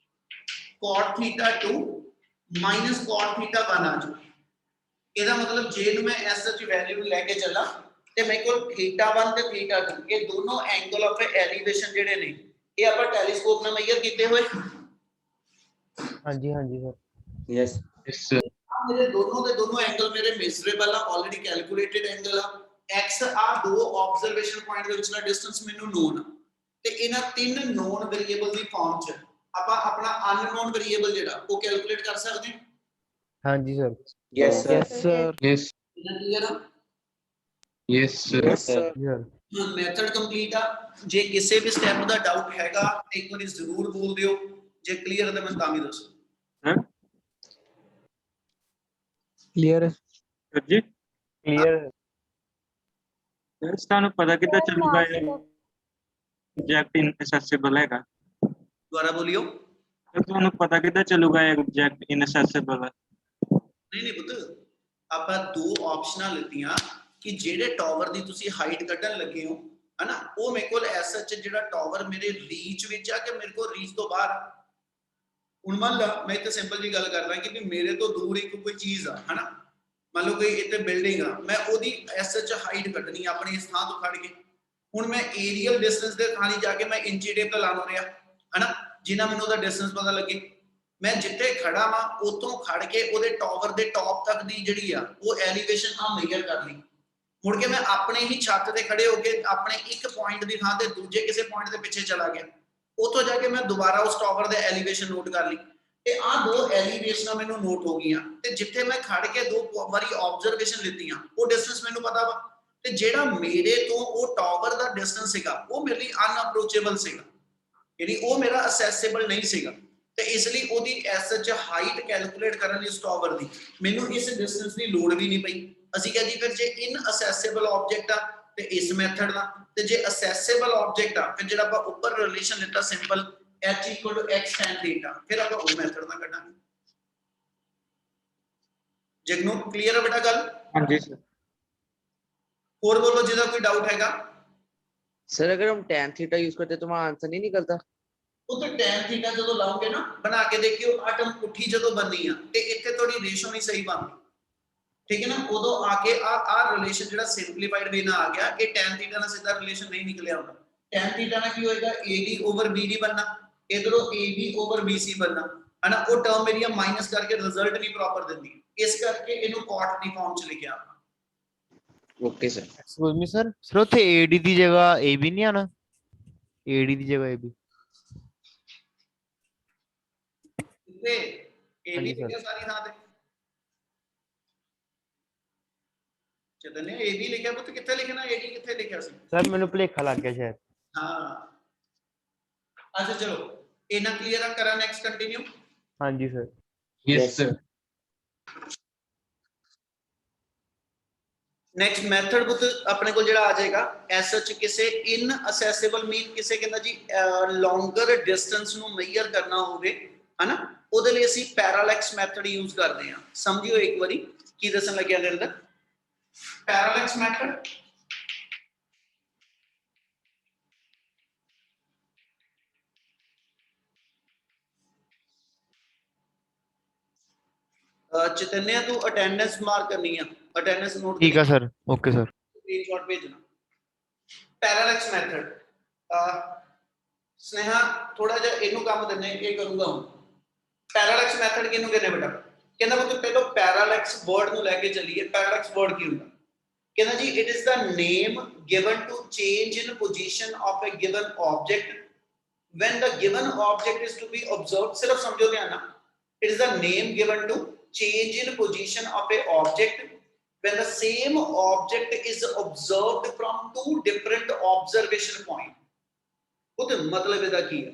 cot theta 2 minus cot theta 1 ਆ ਜਾਊ ਇਹਦਾ ਮਤਲਬ ਜੇ ਨੂੰ ਮੈਂ ਐਸ ਸੱਚ ਵੈਲਿਊ ਨੂੰ ਲੈ ਕੇ ਚੱਲਾਂ ਤੇ ਮੇਰੇ ਕੋਲ θ1 ਤੇ θ2 ਇਹ ਦੋਨੋਂ ਐਂਗਲ ਆਫ ਐਲੀਵੇਸ਼ਨ ਜਿਹੜੇ ਨੇ ਇਹ ਆਪਾਂ ਟੈਲੀਸਕੋਪ ਨਾਲ ਮੈਜ਼ਰ ਕੀਤੇ ਹੋਏ। ਹਾਂਜੀ ਹਾਂਜੀ ਸਰ। Yes. Yes, sir. ਮੇਰੇ ਦੋਨੋਂ ਦੇ ਦੋਨੋਂ ਐਂਗਲ ਮੇਰੇ ਮੇਜ਼ਰੇਬਲ ਆ, ਆਲਰੇਡੀ ਕੈਲਕੂਲੇਟਡ ਐਂਗਲ ਆ। x ਆ ਦੋ ਆਬਜ਼ਰਵੇਸ਼ਨ ਪੁਆਇੰਟ ਦੇ ਵਿਚਲਾ ਡਿਸਟੈਂਸ ਮੈਨੂੰ ਨੋਨ ਆ ਤੇ ਇਹਨਾਂ ਤਿੰਨ ਨੋਨ ਵੇਰੀਏਬਲ ਦੀ ਫਾਰਮ ਚ ਆਪਾਂ ਆਪਣਾ ਅਨਨੋਨ ਵੇਰੀਏਬਲ ਜਿਹੜਾ ਉਹ ਕੈਲਕੂਲੇਟ ਕਰ ਸਕਦੇ ਹਾਂ। ਹਾਂਜੀ sir. Yes, sir. Yes, sir. Yes. ਇਹਨਾਂ ਕਲੀਅਰ ਆ? Yes, sir. Yes, sir. Sir method complete ਆ। ਜੇ ਕਿਸੇ ਵੀ ਸਟੈਪ ਦਾ ਡਾਊਟ ਹੈਗਾ ਤੇ ਇੱਕ ਵਾਰੀ ਜ਼ਰੂਰ ਬੋਲ ਦਿਓ, ਜੇ ਕਲੀਅਰ ਹੈ ਤਾਂ ਮੈਂ ਤਾਂ ਵੀ ਦੱਸੋ। Clear है सर जी ਕਲੀਅਰ सर ਤੁਹਾਨੂੰ ਪਤਾ ਕਿੱਦਾਂ ਚੱਲੂਗਾ ਇਹ ਪ੍ਰੋਜੈਕਟ ਇਨਐਕਸੈਸਿਬਲ ਹੈਗਾ? ਦੁਬਾਰਾ ਬੋਲਿਓ। ਸਰ ਤੁਹਾਨੂੰ ਪਤਾ ਕਿੱਦਾਂ ਚੱਲੂਗਾ ਇਹ ਪ੍ਰੋਜੈਕਟ ਇਨਐਕਸੈਸਿਬਲ ਹੈ? ਨਹੀਂ ਨਹੀਂ ਪੁੱਤ, ਆਪਾਂ ਦੋ ਆਪਸ਼ਨਾਂ ਲਿੱਤੀਆਂ ਕਿ ਜਿਹੜੇ ਟਾਵਰ ਦੀ ਤੁਸੀਂ ਹਾਈਟ ਕੱਢਣ ਲੱਗੇ ਹੋ ਹਨਾ, ਉਹ ਮੇਰੇ ਕੋਲ ਐਸ ਸੱਚ ਜਿਹੜਾ ਟਾਵਰ ਮੇਰੇ ਰੀਚ ਵਿੱਚ ਆ ਕਿ ਮੇਰੇ ਕੋਲ ਰੀਚ ਤੋਂ ਬਾਹਰ। ਹੁਣ ਮੰਨ ਲਾ ਮੈਂ ਇੱਥੇ ਸਿੰਪਲ ਜੀ ਗੱਲ ਕਰ ਰਹਾ ਕਿ ਵੀ ਮੇਰੇ ਤੋਂ ਦੂਰ ਇੱਕ ਕੋਈ ਚੀਜ਼ ਆ ਹਨਾ, ਮੰਨ ਲਓ ਕੋਈ ਇੱਥੇ ਬਿਲਡਿੰਗ ਆ, ਮੈਂ ਉਹਦੀ ਐਸ ਸੱਚ ਹਾਈਟ ਕੱਢਣੀ ਆਪਣੀ ਇਸ ਥਾਂ ਤੋਂ ਖੜ ਕੇ। ਹੁਣ ਮੈਂ ਏਰੀਅਲ ਡਿਸਟੈਂਸ ਦੇ ਥਾਂ ਜਾ ਕੇ ਮੈਂ ਇੰਚੀ ਟੇਪ ਤੇ ਲਾ ਲਓ ਰਿਹਾ ਹਨਾ, ਜਿੰਨਾ ਮੈਨੂੰ ਉਹਦਾ ਡਿਸਟੈਂਸ ਪਤਾ ਲੱਗੇ। ਮੈਂ ਜਿੱਥੇ ਖੜਾ ਵਾਂ ਉਤੋਂ ਖੜ ਕੇ ਉਹਦੇ ਟਾਵਰ ਦੇ ਟੌਪ ਤੱਕ ਦੀ ਜਿਹੜੀ ਆ ਉਹ ਐਲੀਵੇਸ਼ਨ ਆ ਮੇਜਰ ਕਰ ਲਈ। ਮੁੜ ਕੇ ਮੈਂ ਆਪਣੇ ਹੀ ਛੱਤ ਤੇ ਖੜੇ ਹੋ ਕੇ ਆਪਣੇ ਇੱਕ ਪੁਆਇੰਟ ਦੀ ਥਾਂ ਤੇ ਦੂਜੇ ਕਿਸੇ ਪੁਆਇੰਟ ਦੇ ਪਿੱਛੇ ਚਲਾ ਗਿਆ, ਉੱਥੋਂ ਜਾ ਕੇ ਮੈਂ ਦੁਬਾਰਾ ਉਸ ਟਾਵਰ ਦੇ ਐਲੀਵੇਸ਼ਨ ਨੋਟ ਕਰ ਲਈ ਤੇ ਆਹ ਦੋ ਐਲੀਵੇਸ਼ਨਾਂ ਮੈਨੂੰ ਨੋਟ ਹੋ ਗਈਆਂ ਤੇ ਜਿੱਥੇ ਮੈਂ ਖੜ ਕੇ ਦੋ ਵਾਰੀ ਆਬਜ਼ਰਵੇਸ਼ਨ ਲਿੱਤੀਆਂ ਉਹ ਡਿਸਟੈਂਸ ਮੈਨੂੰ ਪਤਾ ਵਾ। ਤੇ ਜਿਹੜਾ ਮੇਰੇ ਤੋਂ ਉਹ ਟਾਵਰ ਦਾ ਡਿਸਟੈਂਸ ਸੀਗਾ ਉਹ ਮੇਰੇ ਲਈ ਅਨਅਪਰੋਚੇਬਲ ਸੀਗਾ, ਯਾਨੀ ਉਹ ਮੇਰਾ ਅਸੈਸੇਬਲ ਨਹੀਂ ਸੀਗਾ ਤੇ ਇਸ ਲਈ ਉਹਦੀ ਐਸ ਸੱਚ ਹਾਈਟ ਕੈਲਕੂਲੇਟ ਕਰਨ ਲਈ ਉਸ ਟਾਵਰ ਦੀ ਮੈਨੂੰ ਇਸ ਡਿਸਟੈਂਸ ਦੀ ਲੋੜ ਵੀ ਨਹੀਂ ਪਈ। ਅਸੀਂ ਕਿਹਾ ਜੀ ਫਿਰ ਜੇ ਇਨਅਸੈਸੇਬਲ ਆਬਜੈਕਟ ਆ ਤੇ ਇਸ ਮੈਥਡ ਦਾ, ਤੇ ਜੇ ਅਸੈਸੇਬਲ ਆਬਜੈਕਟ ਆ ਫਿਰ ਜਿਹੜਾ ਆਪਾਂ ਉੱਪਰ ਰਿਲੇਸ਼ਨ ਲਿੱਤਾ ਸਿੰਪਲ h = x tan θ, ਫਿਰ ਆਪਾਂ ਉਹ ਮੈਥਡ ਨਾਲ ਕੱਢਾਂਗੇ। ਜਗਨੂ ਕਲੀਅਰ ਹੈ ਬੇਟਾ ਗੱਲ? ਹਾਂਜੀ ਸਰ। ਹੋਰ ਬੋਲੋ ਜਿਹਦਾ ਕੋਈ डाउट हैगा। सर अगर हम tan थीटा यूज करते तो वहाँ आंसर नहीं निकलता? ਉਹ ਤੇ tan ਥੀਟਾ ਜਦੋਂ ਲਾਉਂਗੇ ਨਾ ਬਣਾ ਕੇ ਦੇਖਿਓ ਆ ਟਰਮ ਪੁੱਠੀ ਜਦੋਂ ਬਣਨੀ ਆ ਤੇ ਇੱਥੇ ਤੁਹਾਡੀ ਰੇਸ਼ੋ ਨਹੀਂ ਸਹੀ ਬਣਦੀ, ਠੀਕ ਹੈ ਨਾ। ਉਦੋਂ ਆ ਕੇ ਆ ਰਿਲੇਸ਼ਨ ਜਿਹੜਾ ਸਿੰਪਲੀਫਾਈਡ ਵੇ ਨਾਲ ਆ ਗਿਆ, ਇਹ tan ਥੀਟਾ ਨਾਲ ਸਿੱਧਾ ਰਿਲੇਸ਼ਨ ਨਹੀਂ ਨਿਕਲਿਆ ਹੁੰਦਾ। tan ਥੀਟਾ ਨਾਲ ਕੀ ਹੋਏਗਾ AD/BD बनना, ਇਧਰੋਂ AB/BC बनना है ना। ਉਹ ਟਰਮ ਮੇਰੀਆਂ ਮਾਈਨਸ ਕਰਕੇ ਰਿਜ਼ਲਟ ਨਹੀਂ ਪ੍ਰੋਪਰ ਦਿੰਦੀ, ਇਸ ਕਰਕੇ ਇਹਨੂੰ cot ਦੀ ਫਾਰਮ ਚ ਲਿਖਿਆ। Okay sir. Excuse me sir. Sir ਉੱਥੇ ਏਡੀ ਦੀ ਜਗ੍ਹਾ ਏਬੀ ਨਹੀਂ ਆਣਾ? ਏਡੀ ਦੀ ਜਗ੍ਹਾ ਏਬੀ। ਤੇ AB ਹਾਂਜੀ ਸਰ। ਲਿਖਿਆ ਸਾਰੀ ਥਾਂ ਤੇ ਚਤਨੇ AB ਲਿਖਿਆ, ਪੁੱਤ ਕਿੱਥੇ ਲਿਖਣਾ AD ਕਿੱਥੇ ਲਿਖਿਆ ਸੀ? ਸਰ ਮੈਨੂੰ ਭੁਲੇਖਾ ਲੱਗ ਗਿਆ ਸ਼ਾਇਦ। ਹਾਂ ਅੱਛਾ ਚਲੋ ਇਹਨਾਂ ਕਲੀਅਰ ਕਰਾਂ, ਨੈਕਸਟ ਕੰਟੀਨਿਊ। ਹਾਂਜੀ sir. Yes, sir. Next method ਬੁੱਤ ਆਪਣੇ ਕੋਲ ਜਿਹੜਾ ਆ ਜਾਏਗਾ ਐਸ ਸੱਚ ਕਿਸੇ ਇਨਅਸੈਸੇਬਲ ਮੀਨ ਕਿਸੇ ਕਹਿੰਦਾ ਜੀ ਲੌਂਗਰ ਡਿਸਟੈਂਸ ਨੂੰ ਮੇਜਰ ਕਰਨਾ ਹੋਵੇ ਹਨਾ, ਉਹਦੇ ਲਈ ਅਸੀਂ ਪੈਰਾਲੈਕਸ ਮੈਥਡ ਯੂਜ਼ ਕਰਦੇ ਹਾਂ। ਸਮਝਿਓ ਇੱਕ ਵਾਰੀ ਕੀ ਦੱਸਣ ਲੱਗਿਆ ਇਹਦੇ ਅੰਦਰ। ਪੈਰਾਲੈਕਸ ਮੈਥਡ ਚਿਤਨਿਆ ਤੂੰ ਅਟੈਂਡੈਂਸ ਮਾਰਕ ਕਰਨੀ ਆ, ਅਟੈਂਡੈਂਸ ਨੋਟ ਠੀਕ ਆ ਸਰ। Okay sir. ਸਕਰੀਨਸ਼ਾਟ ਭੇਜਣਾ। ਪੈਰਾਲੈਕਸ ਮੈਥਡ ਸਨੇਹਾ ਥੋੜਾ ਜਿਹਾ ਇਹਨੂੰ ਕੰਮ ਦਿੰਨੇ, ਇਹ ਕਰੂੰਗਾ ਹੁਣ। ਪੈਰਾਲੈਕਸ ਮੈਥਡ ਕਿਹਨੂੰ ਕਹਿੰਦੇ ਬੇਟਾ? ਕਹਿੰਦਾ ਮੈਂ ਪਹਿਲਾਂ ਪੈਰਾਲੈਕਸ ਵਰਡ ਨੂੰ ਲੈ ਕੇ ਚੱਲੀਏ। ਪੈਰਾਲੈਕਸ ਵਰਡ ਕੀ ਹੁੰਦਾ? ਕਹਿੰਦਾ ਜੀ it is the name given to change in position of a given object when the given object is to be observed। ਸਿਰਫ ਸਮਝੋ ਧਿਆਨ ਨਾਲ, it is the name given to change in position of a object when the same object is observed from two different observation point। ਉਹਦਾ ਮਤਲਬ ਇਹਦਾ ਕੀ ਹੈ?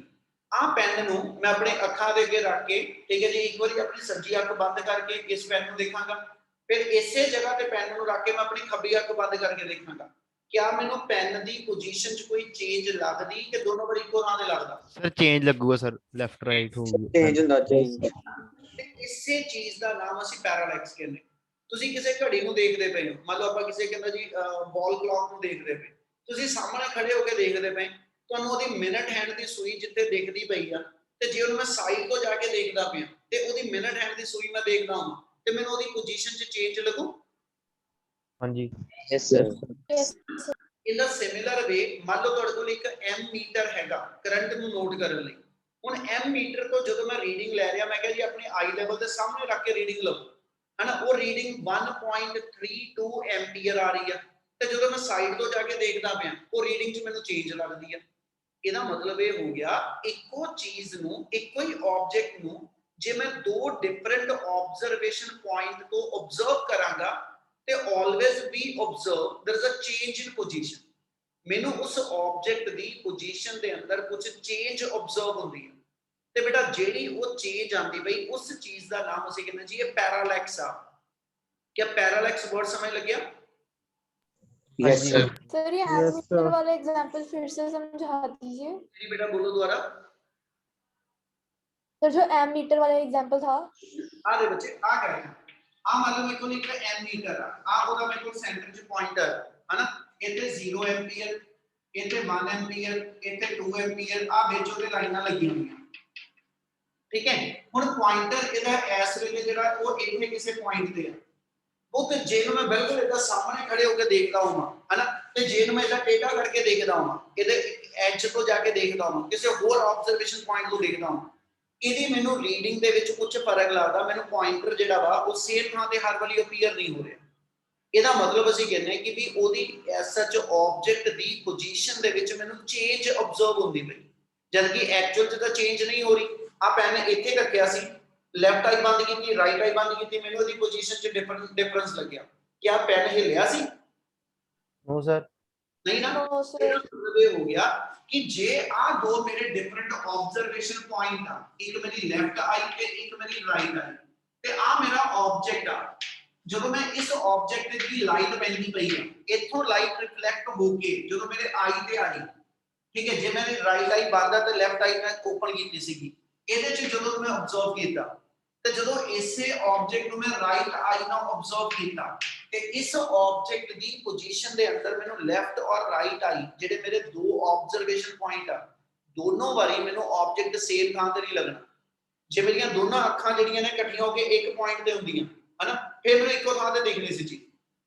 ਆ PAN ਨੂੰ ਮੈਂ ਆਪਣੇ ਅੱਖਾਂ ਦੇ ਅੱਗੇ ਰੱਖ ਕੇ, ਠੀਕ ਹੈ ਜੀ, ਇੱਕ ਵਾਰੀ ਆਪਣੀ ਸੱਜੀ ਅੱਖ ਬੰਦ ਕਰਕੇ ਇਸ ਪੈਨ ਨੂੰ ਦੇਖਾਂਗਾ, ਫਿਰ ਇਸੇ ਜਗ੍ਹਾ ਤੇ ਪੈਨ ਨੂੰ ਰੱਖ ਕੇ ਮੈਂ ਆਪਣੀ ਖੱਬੀ ਅੱਖ ਬੰਦ ਕਰਕੇ ਦੇਖਾਂਗਾ। ਕਿਆ ਮੈਨੂੰ ਪੈਨ ਦੀ ਪੋਜੀਸ਼ਨ 'ਚ ਕੋਈ ਚੇਂਜ ਲੱਗਦੀ ਕਿ ਦੋਨੋਂ ਵਾਰ ਇੱਕੋ ਥਾਂ ਤੇ ਲੱਗਦਾ? ਸਰ ਚੇਂਜ ਲੱਗੂਗਾ ਸਰ, ਲੈਫਟ ਰਾਈਟ ਹੋਊਗੀ। चेंज ਹੁੰਦਾ change। ਇਸੇ ਚੀਜ਼ ਦਾ ਨਾਮ ਅਸੀਂ ਪੈਰਾਲੈਕਸ ਕਹਿੰਦੇ। ਤੁਸੀਂ ਕਿਸੇ ਘੜੀ ਨੂੰ ਦੇਖਦੇ ਪਏ ਹੋ, ਮੰਨ ਲਓ ਆਪਾਂ ਕਿਸੇ ਕਹਿੰਦਾ ਜੀ ਵਾਲ ਕਲੌਕ ਨੂੰ ਦੇਖਦੇ ਪਏ, ਤੁਸੀਂ ਸਾਹਮਣੇ ਖੜੇ ਹੋ ਕੇ ਦੇਖਦੇ ਪਏ, ਤੁਹਾਨੂੰ ਉਹਦੀ ਮਿੰਟ ਹੈਂਡ ਦੀ ਸੂਈ ਜਿੱਥੇ ਦਿਖਦੀ ਪਈ ਆ, ਤੇ ਜੇ ਉਹਨੂੰ ਮੈਂ ਸਾਈਡ ਤੋਂ ਜਾ ਕੇ ਦੇਖਦਾ ਪਿਆ ਤੇ ਉਹਦੀ ਮਿੰਟ ਹੈਂਡ ਦੀ ਸੂਈ ਮੈਂ ਦੇਖਦਾ ਹਾਂ ਤੇ ਮੈਨੂੰ ਉਹਦੀ ਪੋਜੀਸ਼ਨ 'ਚ ਚੇਂਜ ਲੱਗੂ। ਹਾਂਜੀ yes sir yes ਇਨ ਦਾ ਸਿਮਿਲਰ ਵੇ ਮੰਨ ਲਓ ਤੁਹਾਡੇ ਕੋਲ ਇੱਕ m ਮੀਟਰ ਹੈਗਾ ਕਰੰਟ ਨੂੰ ਨੋਟ ਕਰਨ ਲਈ। ਹੁਣ m ਮੀਟਰ ਤੋਂ ਜਦੋਂ ਮੈਂ ਰੀਡਿੰਗ ਲੈ ਰਿਹਾ, ਮੈਂ ਕਿਹਾ ਜੀ ਆਪਣੇ ਆਈ ਲੈਵਲ ਦੇ ਸਾਹਮਣੇ ਰੱਖ ਕੇ ਰੀਡਿੰਗ ਲਓ, ਹਨਾ, ਉਹ ਰੀਡਿੰਗ 1.32 ਐਂਪੀਅਰ ਆ ਰਹੀ ਆ, ਤੇ ਜਦੋਂ ਮੈਂ ਸਾਈਡ ਤੋਂ ਜਾ ਕੇ ਦੇਖਦਾ ਪਿਆ ਉਹ ਰੀਡਿੰਗ 'ਚ ਮੈਨੂੰ ਚੇਂਜ ਲੱਗਦੀ ਆ। ਇਹਦਾ ਮਤਲਬ ਇਹ ਹੋ ਗਿਆ ਇੱਕੋ ਚੀਜ਼ ਨੂੰ, ਇੱਕੋ ਹੀ ਆਬਜੈਕਟ ਨੂੰ ਜੇ ਮੈਂ ਦੋ ਡਿਫਰੈਂਟ ਆਬਜ਼ਰਵੇਸ਼ਨ ਪੁਆਇੰਟ ਤੋਂ ਆਬਜ਼ਰਵ ਕਰਾਂਗਾ ਤੇ always we observe there is a change in position. ਮੈਨੂੰ ਉਸ ਆਬਜੈਕਟ ਦੀ ਪੋਜੀਸ਼ਨ ਦੇ ਅੰਦਰ ਕੁਝ ਚੇਂਜ ਆਬਜ਼ਰਵ ਹੁੰਦੀ ਹੈ, ਤੇ ਬੇਟਾ ਜਿਹੜੀ ਉਹ ਚੇਂਜ ਆਂਦੀ ਬਈ ਉਸ ਚੀਜ਼ ਦਾ ਨਾਮ ਅਸੀਂ ਕਹਿੰਦੇ ਜੀ ਇਹ ਪੈਰਾਲੈਕਸ ਆ। क्या पैरालैक्स वर्ड समझ लग गया? Yes, sir. सर ये Yes, एमीटर sir. वाला एग्जांपल फिर से समझा दीजिए जी बेटा बोलो दोबारा। सर, जो एमीटर वाला एग्जांपल था। आ दे बच्चे आ गए आ मान लो मेरे को एक एम मीटर आ ओदा मेरे को सेंटर च पॉइंटर है ना, इथे 0 एंपियर, इथे 1 एंपियर, इथे 2 एंपियर, आ ਵਿੱਚ ਉਹਦੇ ਲਾਈਨਾਂ ਲੱਗੀਆਂ ਹੋਈਆਂ, ਠੀਕ ਹੈ। ਹੁਣ ਪੁਆਇੰਟਰ ਇਹਦਾ ਇਸ ਵੇਲੇ ਜਿਹੜਾ ਉਹ ਇੱਥੇ ਕਿਸੇ ਪੁਆਇੰਟ ਤੇ ਆ, ਉਹ ਤੇ ਜੇ ਨੂੰ ਮੈਂ ਬਿਲਕੁਲ ਇਹਦਾ ਸਾਹਮਣੇ ਖੜੇ ਹੋ ਕੇ ਦੇਖਦਾ ਹਾਂ ਹਨਾ, ਤੇ ਜੇ ਨੂੰ ਮੈਂ ਇਹਦਾ ਟੇਢਾ ਕਰਕੇ ਦੇਖਦਾ ਹਾਂ, ਇਹਦੇ ਐਜ ਤੋਂ ਜਾ ਕੇ ਦੇਖਦਾ ਹਾਂ, ਕਿਸੇ ਹੋਰ ਆਬਜ਼ਰਵੇਸ਼ਨ ਪੁਆਇੰਟ ਤੋਂ ਦੇਖਦਾ ਹਾਂ, ਇਹਦੀ ਮੈਨੂੰ ਰੀਡਿੰਗ ਦੇ ਵਿੱਚ ਕੁਝ ਫਰਕ ਲੱਗਦਾ, ਮੈਨੂੰ ਪੁਆਇੰਟਰ ਜਿਹੜਾ ਵਾ ਉਹ ਸੇਮ ਥਾਂ ਤੇ ਹਰ ਵਾਰੀ ਅਪੀਅਰ ਨਹੀਂ ਹੋ ਰਿਹਾ। ਇਹਦਾ ਮਤਲਬ ਅਸੀਂ ਕਹਿੰਦੇ ਕਿ ਵੀ ਉਹਦੀ ਐਸ ਸੱਚ ਆਬਜੈਕਟ ਦੀ ਪੋਜੀਸ਼ਨ ਦੇ ਵਿੱਚ ਮੈਨੂੰ ਚੇਂਜ ਆਬਜ਼ਰਵ ਹੁੰਦੀ ਪਈ, ਜਦ ਕਿ ਐਕਚੁਅਲ 'ਚ ਤਾਂ ਚੇਂਜ ਨਹੀਂ ਹੋ ਰਹੀ। ਆ ਪੈਨ ਇੱਥੇ ਰੱਖਿਆ ਸੀ, ਲੈਫਟ ਆਈ ਬੰਦ ਕੀਤੀ, ਰਾਈਟ ਆਈ ਬੰਦ ਕੀਤੀ, ਮੈਨੂੰ ਉਹਦੀ ਪੋਜੀਸ਼ਨ 'ਚ ਡਿਫਰੈਂਸ ਲੱਗਿਆ। क्या पेन हिलिया सी? No sir. नहीं ना। No sir. मतलब ये हो गया कि जे आ दो मेरे डिफरेंट ऑब्जर्वेशन पॉइंट आ, एक मेरी लेफ्ट आई ते एक मेरी राइट आई, ते आ मेरा ऑब्जेक्ट आ। जब मैं इस ऑब्जेक्ट की लाइट पैंदी पई है, इथों लाइट रिफ्लेक्ट होके जो मेरे आई ते आई, ठीक है, जे मेरी राइट आई बंद है ते लेफ्ट आई मैं ओपन कीती सीगी, ਇਹਦੇ ਚ ਜਦੋਂ ਮੈਂ ਆਬਜ਼ਰਵ ਕੀਤਾ ਤੇ ਜਦੋਂ ਇਸੇ ਆਬਜੈਕਟ ਨੂੰ ਮੈਂ ਰਾਈਟ ਆਈ ਨਾਲ ਆਬਜ਼ਰਵ ਕੀਤਾ ਤੇ ਇਸ ਆਬਜੈਕਟ ਦੀ ਪੋਜੀਸ਼ਨ ਦੇ ਅੰਦਰ ਮੈਨੂੰ ਲੈਫਟ ਔਰ ਰਾਈਟ ਆਈ ਜਿਹੜੇ ਮੇਰੇ ਦੋ ਆਬਜ਼ਰਵੇਸ਼ਨ ਪੁਆਇੰਟ ਆ, ਦੋਨੋਂ ਵਾਰੀ ਮੈਨੂੰ ਆਬਜੈਕਟ ਸੇਮ ਥਾਂ ਤੇ ਨਹੀਂ ਲੱਗਣਾ। ਜੇ ਮੇਰੀਆਂ ਦੋਨਾਂ ਅੱਖਾਂ ਜਿਹੜੀਆਂ ਨੇ ਇਕੱਠੀਆਂ ਹੋ ਕੇ ਇੱਕ ਪੁਆਇੰਟ ਤੇ ਹੁੰਦੀਆਂ ਹਨਾ, ਫਿਰ ਮੈਨੂੰ ਇੱਕੋ ਥਾਂ ਤੇ ਦਿਖਣੀ ਸੀ ਜੀ।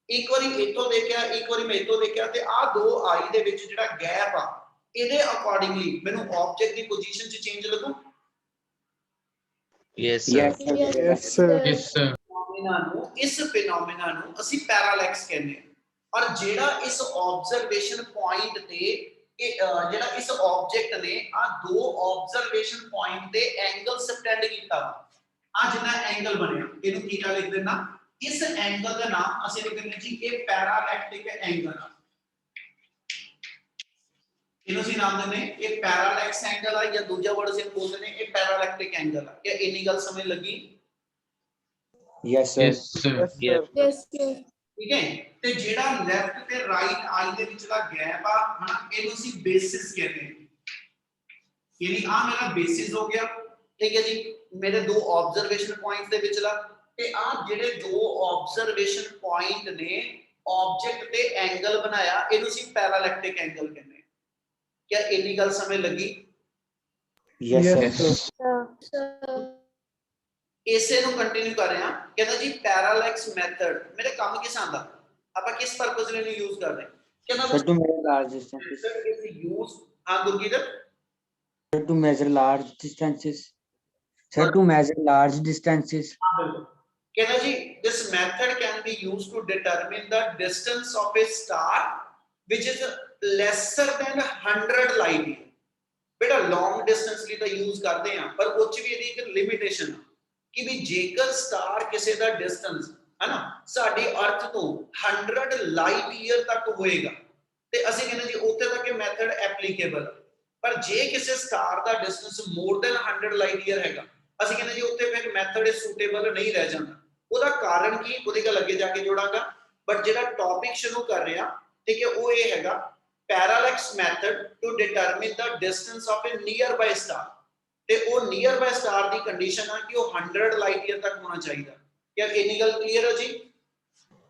ਇੱਕ ਵਾਰੀ ਇੱਥੋਂ ਦੇਖਿਆ, ਇੱਕ ਵਾਰੀ ਮੈਂ ਇੱਥੋਂ ਦੇਖਿਆ, ਤੇ ਆ ਦੋ ਆਈ ਦੇ ਵਿੱਚ ਜਿਹੜਾ ਗੈਪ ਆ ਇਹਦੇ ਅਕੋਰਡਿੰਗਲੀ ਮੈਨੂੰ ਆਬਜੈਕਟ ਦੀ ਪੋਜੀਸ਼ਨ 'ਚ ਚੇਂਜ ਲੱਗੂ। yes sir Yes, sir. Yes, sir. इस फिनोमेना ਨੂੰ ਅਸੀਂ ਪੈਰਾਲੈਕਸ ਕਹਿੰਦੇ ਹਾਂ। ਔਰ ਜਿਹੜਾ ਇਸ ਆਬਜ਼ਰਵੇਸ਼ਨ ਪੁਆਇੰਟ ਤੇ ਜਿਹੜਾ ਇਸ ਆਬਜੈਕਟ ਨੇ ਆ ਦੋ ਆਬਜ਼ਰਵੇਸ਼ਨ ਪੁਆਇੰਟ ਤੇ ਐਂਗਲ ਸਬਟੈਂਡ ਕੀਤਾ, ਆ ਜਿੰਨਾ ਐਂਗਲ ਬਣਿਆ ਇਹਨੂੰ ਥੀਟਾ ਲਿਖ ਦੇਣਾ। ਇਸ ਐਂਗਲ ਦਾ ਨਾਮ ਅਸੀਂ ਲਿਖ ਦਿੰਦੇ ਜੀ ਇਹ ਪੈਰਾਲੈਕਟਿਕ ਐਂਗਲ ਆ। ਇਹਨੂੰ ਅਸੀਂ ਨਾਮ ਦਿੰਦੇ ਇਹ ਪੈਰਾਲੈਕਸ ਐਂਗਲ ਆ, ਜਾਂ ਦੂਜਾ ਵਰਡ ਅਸੀਂ ਬੋਲਦੇ ਨੇ ਇਹ ਪੈਰਾਲੈਕਟਿਕ ਐਂਗਲ ਆ। ਕਿ ਇੰਨੀ ਗੱਲ ਸਮਝ ਲੱਗੀ? Yes, sir. Yes sir. ठीक है, ਤੇ ਜਿਹੜਾ ਲੈਫਟ ਤੇ ਰਾਈਟ ਆਈ ਦੇ ਵਿਚਲਾ ਗੈਪ ਆ ਹਨਾ, ਇਹਨੂੰ ਅਸੀਂ ਬੇਸਿਸ ਕਹਿੰਦੇ ਹਾਂ। ਯਾਨੀ ਆ ਮੇਰਾ ਬੇਸਿਸ ਹੋ ਗਿਆ, ਠੀਕ ਹੈ ਜੀ, ਮੇਰੇ ਦੋ ਆਬਜ਼ਰਵੇਸ਼ਨ ਪੁਆਇੰਟਸ ਦੇ ਵਿਚਲਾ, ਤੇ ਆ ਜਿਹੜੇ ਦੋ ਆਬਜ਼ਰਵੇਸ਼ਨ ਪੁਆਇੰਟ ਨੇ ਆਬਜੈਕਟ ਤੇ ਐਂਗਲ ਬਣਾਇਆ, ਇਹਨੂੰ ਅਸੀਂ ਪੈਰਾਲੈਕਟਿਕ ਐਂਗਲ ਕਹਿੰਦੇ ਹਾਂ। क्या ਇੰਨੀ ਗੱਲ ਸਮਝ ਲੱਗੀ? Yes, Yes, sir. सर। ਇਸੇ ਨੂੰ ਕੰਟੀਨਿਊ ਕਰ ਰਹੇ ਹਾਂ। ਕਹਿੰਦਾ ਜੀ ਪੈਰਾਲੈਕਸ ਮੈਥਡ ਮੇਰੇ ਕੰਮ ਕਿਸ ਆਂਦਾ, ਆਪਾਂ ਕਿਸ ਪਰਪਸ ਲਈ ਇਹਨੂੰ ਯੂਜ਼ ਕਰਦੇ ਹਾਂ? ਕਹਿੰਦਾ Sir, to measure large distances. ਇਸ ਯੂਜ਼ ਹਾਂ ਗੁਰਗੀਤ Sir, to measure large distances. Sir, to measure large distances. कहना जी this method can be used to determine the distance of a star which is lesser than 100 light year। बेटा long distance ਲਈ ਤਾਂ use ਕਰਦੇ ਆ, ਪਰ ਉਹ ਚ ਵੀ ਇਹਦੀ ਇੱਕ ਲਿਮਿਟੇਸ਼ਨ ਕਿ ਵੀ ਜੇਕਰ ਸਟਾਰ ਕਿਸੇ ਦਾ ਡਿਸਟੈਂਸ ਹੈ ਨਾ ਸਾਡੀ ਅਰਥ ਤੋਂ 100 ਲਾਈਟ ਈਅਰ ਤੱਕ ਹੋਏਗਾ ਤੇ ਅਸੀਂ ਕਹਿੰਦੇ ਜੀ ਉੱਥੇ ਤੱਕ ਇਹ ਮੈਥਡ ਐਪਲੀਕੇਬਲ। ਪਰ ਜੇ ਕਿਸੇ ਸਟਾਰ ਦਾ distance more than 100 light year ਹੈਗਾ, ਅਸੀਂ ਕਹਿੰਦੇ ਜੀ ਉੱਥੇ ਫਿਰ ਮੈਥਡ ਸੂਟੇਬਲ ਨਹੀਂ ਰਹਿ ਜਾਂਦਾ। ਉਹਦਾ ਕਾਰਨ ਕੀ, ਉਹਦੀ ਗੱਲ ਅੱਗੇ ਜਾ ਕੇ ਜੋੜਾਂਗਾ। ਬਟ ਜਿਹੜਾ ਟੌਪਿਕ ਸ਼ੁਰੂ ਕਰ ਰਿਹਾ, ਠੀਕ ਹੈ, ਉਹ ਇਹ ਹੈਗਾ parallax method to determine the distance of a nearby star. ਤੇ ਉਹ ਨੀਅਰ ਬਾਈ ਸਟਾਰ ਦੀ ਕੰਡੀਸ਼ਨ ਆ ਕਿ ਉਹ 100 ਲਾਈਟ ਈਅਰ ਤੱਕ ਹੋਣਾ ਚਾਹੀਦਾ। क्या ਇੰਨੀ ਗੱਲ ਕਲੀਅਰ ਹੈ ਜੀ?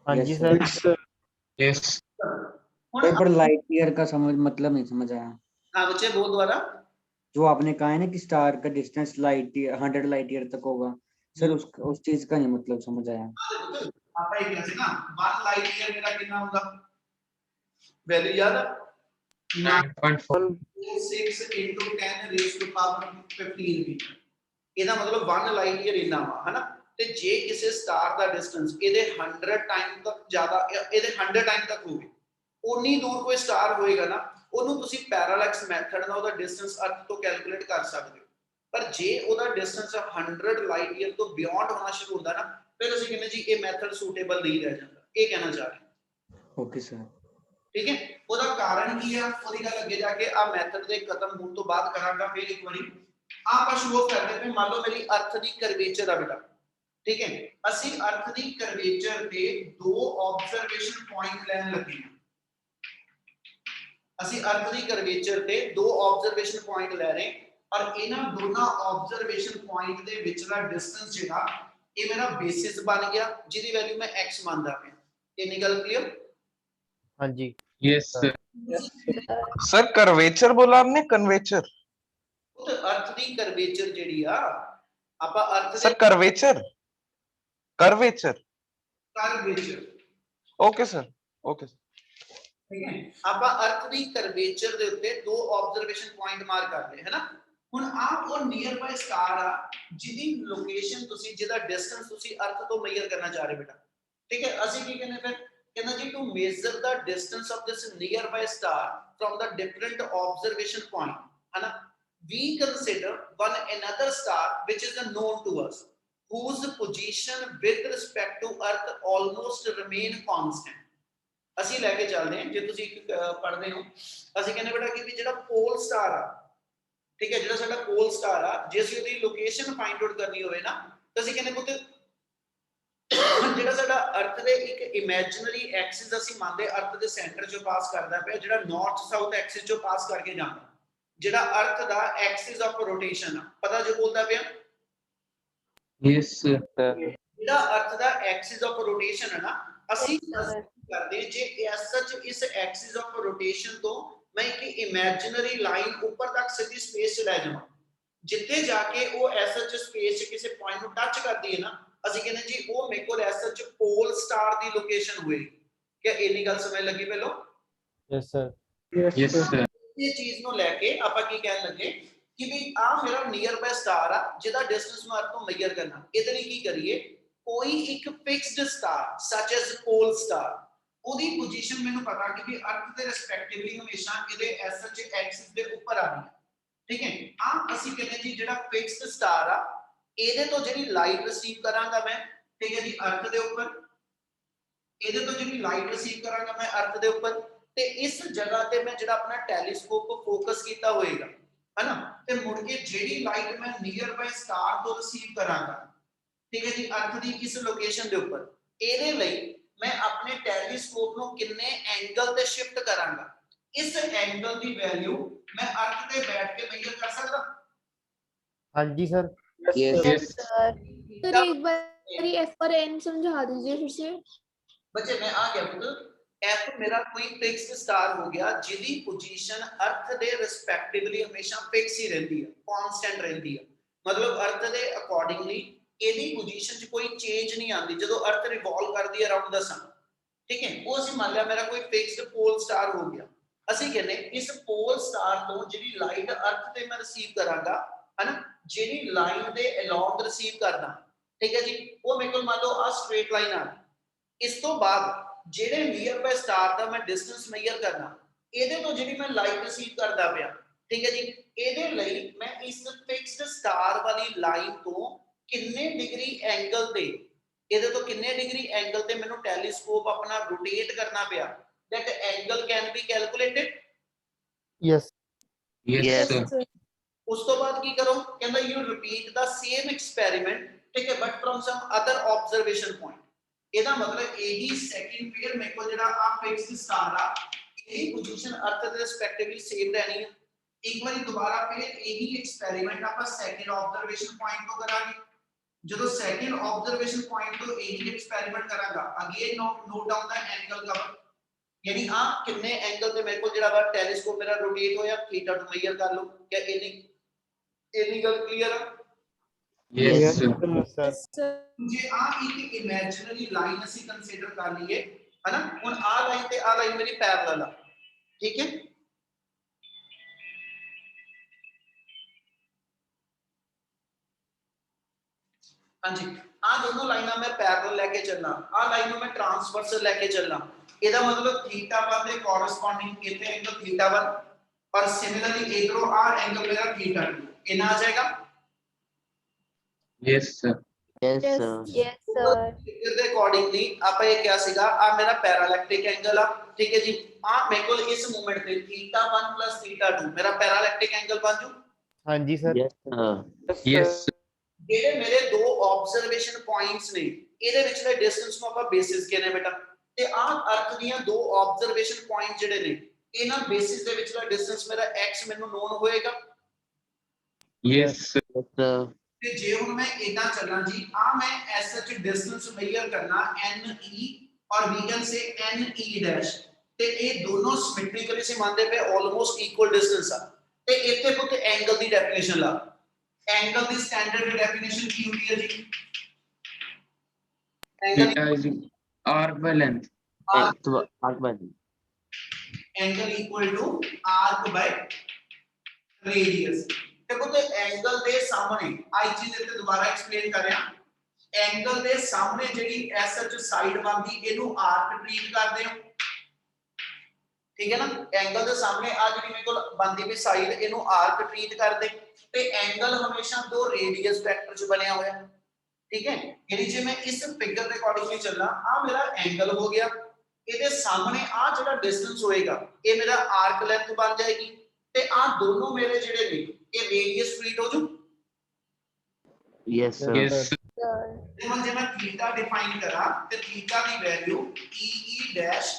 हाँ जी Yes, sir. Yes, sir. Yes. ਹੁਣ Sir, पर light year का समझ मतलब नहीं समझ आया। हाँ बच्चे बहुत दोबारा। जो आपने कहा है ना कि स्टार का distance light year 100 light year तक होगा, सर उस चीज का नहीं मतलब समझ आया। ਆਪਾਂ ਇਹ ਕਿਹਾ ਸੀ ਨਾ 1 ਲਾਈਟ ਈਅਰ ਮੇਰਾ ਕਿੰਨਾ ਹੁੰਦਾ ਵੈਲਿਊ ਯਾਦ ਆ 9.4 6 into 10 raised to power 15 metre. ਇਹਦਾ ਮਤਲਬ 1 ਲਾਈਟ ਈਅਰ ਇੰਨਾ ਵਾ ਹਨਾ। ਤੇ ਜੇ ਕਿਸੇ ਸਟਾਰ ਦਾ ਡਿਸਟੈਂਸ ਇਹਦੇ 100 ਟਾਈਮ ਤੱਕ ਜ਼ਿਆਦਾ ਇਹਦੇ 100 ਟਾਈਮ ਤੱਕ ਹੋਵੇ, ਉਨੀ ਦੂਰ ਕੋਈ ਸਟਾਰ ਹੋਏਗਾ ਨਾ, ਉਹਨੂੰ ਤੁਸੀਂ ਪੈਰਾਲੈਕਸ ਮੈਥਡ ਨਾਲ ਉਹਦਾ ਡਿਸਟੈਂਸ ਅਰਥ ਤੋਂ ਕੈਲਕੂਲੇਟ ਕਰ ਸਕਦੇ ਹੋ। ਪਰ ਜੇ ਉਹਦਾ ਡਿਸਟੈਂਸ 100 ਲਾਈਟ ਈਅਰ ਤੋਂ ਬਿਯੋਂਡ ਹੋਣਾ ਸ਼ੁਰੂ ਹੁੰਦਾ ਨਾ, ਫਿਰ ਅਸੀਂ ਕਹਿੰਦੇ ਜੀ ਇਹ ਮੈਥਡ ਸੂਟੇਬਲ ਨਹੀਂ ਰਹਿ ਜਾਂਦਾ। ਇਹ ਕਹਿਣਾ ਚਾਹ ਰਹੇ। Okay sir. ਠੀਕ ਹੈ, ਉਹਦਾ ਕਾਰਨ ਕੀ ਆ ਉਹਦੀ ਗੱਲ ਅੱਗੇ ਜਾ ਕੇ ਆ ਮੈਥਡ ਦੇ ਖਤਮ ਹੋਣ ਤੋਂ ਬਾਅਦ ਕਰਾਂਗਾ। ਫਿਰ ਇੱਕ ਵਾਰੀ ਆਪਾਂ ਸ਼ੋ ਕਰਦੇ ਪਏ, ਮੰਨ ਲਓ ਮੇਰੀ ਅਰਥ ਦੀ ਕਰਵੇਚਰ ਆ ਬੇਟਾ। ਠੀਕ ਹੈ, ਅਸੀਂ ਅਰਥ ਦੀ ਕਰਵੇਚਰ ਤੇ ਦੋ ਆਬਜ਼ਰਵੇਸ਼ਨ ਪੁਆਇੰਟ ਲੈਣ ਲੱਗੇ ਹਾਂ। ਅਸੀਂ ਅਰਥ ਦੀ ਕਰਵੇਚਰ ਤੇ ਦੋ ਆਬਜ਼ਰਵੇਸ਼ਨ ਪੁਆਇੰਟ ਲੈ ਰਹੇ, ਔਰ ਇਹਨਾਂ ਦੋਨਾਂ ਆਬਜ਼ਰਵੇਸ਼ਨ ਪੁਆਇੰਟ ਦੇ ਵਿਚਲਾ ਡਿਸਟੈਂਸ ਜਿਹੜਾ ਇਹ ਮੇਰਾ ਬੇਸਿਸ ਬਣ ਗਿਆ, ਜਿਹਦੀ ਵੈਲਿਊ ਮੈਂ x ਮੰਨਦਾ ਪਿਆ। ਇੰਨੀ ਗੱਲ ਕਲੀਅਰ? ਹਾਂਜੀ yes sir सर कर्वेचर बोला आपने कन्वेचर ਉਹ ਤੇ ਅਰਥ ਦੀ ਕਰਵੇਚਰ ਜਿਹੜੀ ਆ, ਆਪਾਂ ਅਰਥ सर ਦੇ curvature curvature curvature, okay sir okay ਠੀਕ ਹੈ, ਆਪਾਂ ਅਰਥ ਦੀ ਕਰਵੇਚਰ ਦੇ ਉੱਤੇ ਦੋ ਆਬਜ਼ਰਵੇਸ਼ਨ ਪੁਆਇੰਟ ਮਾਰ ਕਰ ਲਏ ਹੈ ਨਾ। ਹੁਣ ਆਹ ਉਹ ਨੀਅਰ ਬਾਈ ਸਟਾਰ ਆ ਜਿਹਦੀ ਲੋਕੇਸ਼ਨ ਤੁਸੀਂ, ਜਿਹਦਾ ਡਿਸਟੈਂਸ ਤੁਸੀਂ ਅਰਥ ਤੋਂ ਮੇਜ਼ਰ ਕਰਨਾ ਚਾਹ ਰਹੇ ਬੇਟਾ। ਠੀਕ ਹੈ, ਅਸੀਂ ਕੀ ਕਹਿੰਦੇ ਫਿਰ, ਕਹਿੰਦਾ ਜੀ to measure the distance of this nearby star from the different observation point, ਹੈ ਨਾ, we consider one another star which is known to us, whose position with respect to earth almost remain constant। ਅਸੀਂ ਲੈ ਕੇ ਚੱਲਦੇ ਹਾਂ, ਜੇ ਤੁਸੀਂ ਪੜ੍ਹਦੇ ਹੋ, ਅਸੀਂ ਕਹਿੰਦੇ ਬੇਟਾ ਕਿ ਵੀ ਜਿਹੜਾ ਪੋਲ ਸਟਾਰ ਆ, ਠੀਕ ਹੈ, ਜਿਹੜਾ ਸਾਡਾ ਪੋਲ ਸਟਾਰ ਆ, ਜੇ ਅਸੀਂ ਉਹਦੀ ਲੋਕੇਸ਼ਨ ਫਾਈਂਡ ਆਊਟ ਕਰਨੀ ਹੋਵੇ ਨਾ, ਤਾਂ ਅਸੀਂ ਕਹਿੰਦੇ ਪੁੱਤ ਜਿਹੜਾ ਸਾਡਾ ਅਰਥ ਦੇ ਇੱਕ ਇਮੇਜਿਨਰੀ ਐਕਸਿਸ ਅਸੀਂ ਮੰਨਦੇ ਅਰਥ ਦੇ ਸੈਂਟਰ ਚੋਂ ਪਾਸ ਕਰਦਾ ਪਿਆ, ਜਿਹੜਾ ਨਾਰਥ ਸਾਊਥ ਐਕਸਿਸ ਚੋਂ ਪਾਸ ਕਰਕੇ ਜਾਂਦਾ, ਜਿਹੜਾ ਅਰਥ ਦਾ ਐਕਸਿਸ ਆਫ ਰੋਟੇਸ਼ਨ ਆ, ਪਤਾ ਜੋ ਬੋਲਦਾ ਪਿਆ, yes sir ਜਿਹੜਾ ਅਰਥ ਦਾ ਐਕਸਿਸ ਆਫ ਰੋਟੇਸ਼ਨ ਹੈ ਨਾ, ਅਸੀਂ ਕਰਦੇ ਜੇ ਸੱਚ ਇਸ ਐਕਸਿਸ ਆਫ ਰੋਟੇਸ਼ਨ ਤੋਂ ਮੈਂ ਇੱਕ ਇਮੇਜਿਨਰੀ ਲਾਈਨ ਉੱਪਰ ਤੱਕ ਸਿੱਧੀ ਸਪੇਸ 'ਚ ਲੈ ਜਾਵਾਂ, ਜਿੱਥੇ ਜਾ ਕੇ ਉਹ ਐਸਐਚ ਸਪੇਸ 'ਚ ਕਿਸੇ ਪੁਆਇੰਟ ਨੂੰ ਟੱਚ ਕਰਦੀ ਹੈ ਨਾ, ਅਸੀਂ ਕਹਿੰਦੇ ਜੀ ਉਹ ਮੇਰੇ ਕੋਲ ਐਸਐਚ ਪੋਲ ਸਟਾਰ ਦੀ ਲੋਕੇਸ਼ਨ ਹੋਏਗੀ। ਕਿ ਇੰਨੀ ਗੱਲ ਸਮਝ ਲੱਗੀ ਪਹਿਲਾਂ? ਯੈਸ ਸਰ yes sir ਇਹ ਚੀਜ਼ ਨੂੰ ਲੈ ਕੇ ਆਪਾਂ ਕੀ ਕਹਿਣ ਲੱਗੇ ਕਿ ਵੀ ਆ ਮੇਰਾ ਨੀਅਰ ਬਾਈ ਸਟਾਰ ਆ ਜਿਹਦਾ ਡਿਸਟੈਂਸ ਮੈਂ ਅਰਥ ਤੋਂ ਮੇਜ਼ਰ ਕਰਨਾ। ਇਹਦੇ ਲਈ ਕੀ ਕਰੀਏ, ਕੋਈ ਇੱਕ ਫਿਕਸਡ ਸਟਾਰ ਸੱਚ ਐਸ ਪੋਲ ਸਟਾਰ, ਉਹਦੀ ਪੋਜੀਸ਼ਨ ਮੈਨੂੰ ਪਤਾ ਕਿ ਵੀ ਅਰਥ ਦੇ ਰਿਸਪੈਕਟਿਵਲੀ ਹਮੇਸ਼ਾ ਇਹਦੇ ਐਸਐਚ ਐਕਸਿਸ ਦੇ ਉੱਪਰ ਆਣੀ ਹੈ। ਠੀਕ ਹੈ, ਆ ਅਸੀਂ ਕਹਿੰਦੇ ਜੀ ਜਿਹੜਾ ਫਿਕਸਡ ਸਟਾਰ ਆ, ਇਹਦੇ ਤੋਂ ਜਿਹੜੀ ਲਾਈਟ ਰਿਸੀਵ ਕਰਾਂਗਾ ਮੈਂ, ਠੀਕ ਹੈ ਜੀ, ਅਰਥ ਦੇ ਉੱਪਰ, ਇਹਦੇ ਤੋਂ ਜਿਹੜੀ ਲਾਈਟ ਰਿਸੀਵ ਕਰਾਂਗਾ ਮੈਂ ਅਰਥ ਦੇ ਉੱਪਰ, ਤੇ ਇਸ ਜਗ੍ਹਾ ਤੇ ਮੈਂ ਜਿਹੜਾ ਆਪਣਾ ਟੈਲੀਸਕੋਪ ਫੋਕਸ ਕੀਤਾ ਹੋਏਗਾ, ਹੈਨਾ, ਤੇ ਮੁੜ ਕੇ ਜਿਹੜੀ ਲਾਈਟ ਮੈਂ ਨੀਅਰ ਬਾਈ ਸਟਾਰ ਤੋਂ ਰਿਸੀਵ ਕਰਾਂਗਾ, ਠੀਕ ਹੈ ਜੀ, ਅਰਥ ਦੀ ਇਸ ਲੋਕੇਸ਼ਨ ਦੇ ਉੱਪਰ, ਇਹਦੇ ਲਈ ਮੈਂ ਆਪਣੇ ਟੈਲੀਸਕੋਪ ਨੂੰ ਕਿੰਨੇ ਐਂਗਲ ਤੇ ਸ਼ਿਫਟ ਕਰਾਂਗਾ, ਇਸ ਐਂਗਲ ਦੀ ਵੈਲਿਊ ਮੈਂ ਅਰਥ ਤੇ ਬੈਠ ਕੇ ਮੇਜ਼ਰ ਕਰ ਸਕਦਾ। ਹਾਂਜੀ ਸਰ yes सर एक बार एफ और एन समझा दीजिए फिर से। बच्चे मैं आ गया पुत्र। एफ मेरा कोई फिक्स्ड स्टार हो गया जिहदी पोजीशन अर्थ दे रिस्पेक्टिवली हमेशा फिक्स ही रहती है, कांस्टेंट रहती है, मतलब अर्थ दे अकॉर्डिंगली ਇਹਦੀ ਪੋਜੀਸ਼ਨ 'ਚ ਕੋਈ ਚੇਂਜ ਨਹੀਂ ਆਉਂਦੀ ਜਦੋਂ ਅਰਥ ਰਿਵੋਲਵ ਕਰਦੀ ਹੈ ਅਰਾਊਂਡ ਦਾ ਸਨ। ਠੀਕ ਹੈ, ਉਹ ਅਸੀਂ ਮੰਨ ਲਿਆ ਮੇਰਾ ਕੋਈ ਫਿਕਸਡ ਪੋਲ ਸਟਾਰ ਹੋ ਗਿਆ। ਅਸੀਂ ਕਹਿੰਦੇ ਇਸ ਪੋਲ ਸਟਾਰ ਤੋਂ ਜਿਹੜੀ ਲਾਈਟ ਅਰਥ ਤੇ ਮੈਂ ਰਿਸੀਵ ਕਰਾਂਗਾ, ਹਨਾ, ਜਿਹੜੀ ਲਾਈਨ ਦੇ ਅਲੋਂਗ ਰਿਸੀਵ ਕਰਦਾ, ਠੀਕ ਹੈ ਜੀ, ਉਹ ਮੇਰੇ ਕੋਲ ਮੰਨ ਲਓ ਆ ਸਟ੍ਰੇਟ ਲਾਈਨ ਆ। ਇਸ ਤੋਂ ਬਾਅਦ ਜਿਹੜੇ ਨੀਅਰ ਬਾਈ ਸਟਾਰ ਦਾ ਮੈਂ ਡਿਸਟੈਂਸ ਮੇਜ਼ਰ ਕਰਨਾ, ਇਹਦੇ ਤੋਂ ਜਿਹੜੀ ਮੈਂ ਲਾਈਟ ਰਿਸੀਵ ਕਰਦਾ ਪਿਆ, ਠੀਕ ਹੈ ਜੀ, ਇਹਦੇ ਲਈ ਮੈਂ ਇਸ ਫਿਕਸਡ ਸਟਾਰ ਵਾਲੀ ਲਾਈਨ ਤੋਂ ਕਿੰਨੇ ਡਿਗਰੀ ਐਂਗਲ ਤੇ, ਇਹਦੇ ਤੋਂ ਕਿੰਨੇ ਡਿਗਰੀ ਐਂਗਲ ਤੇ ਮੈਨੂੰ ਟੈਲੀਸਕੋਪ ਆਪਣਾ ਰੋਟੇਟ ਕਰਨਾ ਪਿਆ, that angle can be calculated। Yes yes sir ਉਸ ਤੋਂ ਬਾਅਦ ਕੀ ਕਰੋ, ਕਹਿੰਦਾ you repeat the same experiment, ਠੀਕ ਹੈ, but from some other observation point। ਇਹਦਾ ਮਤਲਬ ਇਹੀ ਸੈਕਿੰਡ ਪੇਅਰ ਮੇਰੇ ਕੋਲ ਜਿਹੜਾ ਆ ਫਿਕਸਡ ਸਟਾਰ ਆ, ਇਹਦੀ ਪੋਜੀਸ਼ਨ ਅਰਥ ਦੇ ਰਿਸਪੈਕਟਿਵਲੀ ਸੇਮ ਰਹਿਣੀ ਹੈ। ਇੱਕ ਵਾਰੀ ਦੁਬਾਰਾ ਫਿਰ ਇਹੀ ਐਕਸਪੈਰੀਮੈਂਟ ਆਪਾਂ ਸੈਕਿੰਡ ਆਬਜ਼ਰਵੇਸ਼ਨ ਪੁਆਇੰਟ ਤੋਂ ਕਰਾਂਗੇ। ਜਦੋਂ ਸੈਕਿੰਡ ਆਬਜ਼ਰਵੇਸ਼ਨ ਪੁਆਇੰਟ ਤੋਂ ਇਹੀ ਐਕਸਪੈਰੀਮੈਂਟ ਕਰਾਂਗਾ, ਅਗੇਨ ਨੋਟ ਡਾਊਨ ਦਾ ਐਂਗਲ ਕਵਰ, ਯਾਨੀ ਆ ਕਿੰਨੇ ਐਂਗਲ ਤੇ ਮੇਰੇ ਕੋਲ ਜਿਹੜਾ ਵਾ ਟੈਲੀਸਕੋਪ ਮੇਰਾ ਰੋਟੇਟ ਹੋਇਆ, ਥੀਟਾ ਨੂੰ ਮੇਜ਼ਰ ਕਰ ਲਓ। ਕਿ ਇੰਨੀ ਗੱਲ ਕਲੀਅਰ ਆ? Yes, sir. sir. sir. ਜੇ ਆ ਇੱਕ ਇਮੇਜਿਨਰੀ ਲਾਈਨ ਅਸੀਂ ਕੰਸੀਡਰ ਕਰ ਲਈਏ ਹਨਾ, ਹੁਣ ਆ ਲਾਈਨ ਤੇ ਆ ਲਾਈਨ ਮੇਰੀ ਪੈਰਲਲ ਆ, ਠੀਕ ਹੈ। ਹਾਂਜੀ, ਆ ਦੋਨੋਂ ਲਾਈਨਾਂ ਮੈਂ ਪੈਰਲਲ ਲੈ ਕੇ ਚੱਲਣਾ, ਆ ਲਾਈਨ ਨੂੰ ਮੈਂ ਟ੍ਰਾਂਸਵਰਸਲ ਲੈ ਕੇ ਚੱਲਣਾ, ਇਹਦਾ ਮਤਲਬ θ1 ਦੇ ਕੋਰਸਪੋਂਡਿੰਗ ਇੱਥੇ ਐਂਗਲ θ1 और सिमिलरली इधरों आर एंगल मेरा थीटा इतना आ जाएगा। Yes, sir. Yes, Yes, sir. yes, sir. Figure ਦੇ ਅਕੋਰਡਿੰਗਲੀ ਆਪਾਂ ਇਹ ਕਿਹਾ ਸੀਗਾ ਆ ਮੇਰਾ ਪੈਰਾਲੈਕਟਿਕ ਐਂਗਲ ਆ, ਠੀਕ ਹੈ ਜੀ। ਆ ਮੇਰੇ ਕੋਲ ਇਸ ਮੂਮੈਂਟ ਤੇ θ1 θ2 ਮੇਰਾ ਪੈਰਾਲੈਕਟਿਕ ਐਂਗਲ ਬਣ ਜੂ। ਹਾਂਜੀ sir. Yes, sir. Yes, sir. ਜਿਹੜੇ ਮੇਰੇ ਦੋ ਆਬਜ਼ਰਵੇਸ਼ਨ ਪੁਆਇੰਟਸ ਨੇ ਇਹਦੇ ਵਿਚਲੇ ਡਿਸਟੈਂਸ ਨੂੰ ਆਪਾਂ ਬੇਸਿਸ ਕਹਿੰਦੇ ਬੇਟਾ, ਤੇ ਆ ਅਰਥ ਦੀਆਂ ਦੋ ਆਬਜ਼ਰਵੇਸ਼ਨ ਪੁਆਇੰਟ ਜਿਹੜੇ ਨੇ ਇਹਨਾਂ ਬੇਸਿਸ ਦੇ ਵਿਚਲਾ ਡਿਸਟੈਂਸ ਮੇਰਾ x ਮੈਨੂੰ ਨੋਨ ਹੋਏਗਾ। Yes, sir. Yes, sir. ਤੇ ਜੇ ਹੁਣ ਮੈਂ ਇਦਾਂ ਚੱਲਾਂ ਜੀ, ਆ ਮੈਂ ਐਸ ਸੱਚ ਡਿਸਟੈਂਸ ਮੇਜਰ ਕਰਨਾ ne ਔਰ we can say ne dash, ਤੇ ਇਹ ਦੋਨੋਂ ਸਿਮੈਟ੍ਰਿਕਲੀ ਸੀ ਮੰਨਦੇ ਪਏ ਆਲਮੋਸਟ ਇਕੁਅਲ ਡਿਸਟੈਂਸ ਆ। ਤੇ ਇੱਥੇ ਪੁੱਤ ਐਂਗਲ ਦੀ ਡੈਫੀਨੇਸ਼ਨ ਲਾ, ਐਂਗਲ ਦੀ ਸਟੈਂਡਰਡ ਡੈਫੀਨੇਸ਼ਨ ਕੀ ਹੁੰਦੀ ਹੈ ਜੀ? Angle Theta is arc by length. Arc by length. Angle equal to arc by radius. देखो तो एंगल दे सामने आई चीज इत्ते दोबारा एक्सप्लेन कर रहा, एंगल दे सामने जेडी एस एच साइड बनदी इनु आर्क ट्रीट करदे हो, ठीक है ना। एंगल दे सामने आ जेडी मेरे कोल बनदी भी साइड इनु आर्क ट्रीट करदे, ते एंगल हमेशा दो रेडियस वेक्टर च बनया होया, ठीक है। यानी जे मैं इस फिगर दे अकॉर्डिंगली चलना, आ मेरा एंगल हो गया, ਇਹਦੇ ਸਾਹਮਣੇ ਆ ਜਿਹੜਾ ਡਿਸਟੈਂਸ ਹੋਏਗਾ ਇਹ ਮੇਰਾ ਆਰਕ ਲੈਂਥ ਬਣ ਜਾਏਗੀ, ਤੇ ਆ ਦੋਨੋਂ ਮੇਰੇ ਜਿਹੜੇ ਨੇ ਇਹ ਰੇਡੀਅਸ ਟ੍ਰੀਟ ਹੋ ਜੂ। Yes, sir. Yes, sir. ਤੇ ਹੁਣ ਜੇ ਮੈਂ ਥੀਟਾ ਡਿਫਾਈਨ ਕਰਾਂ ਤੇ ਥੀਟਾ ਦੀ value e dash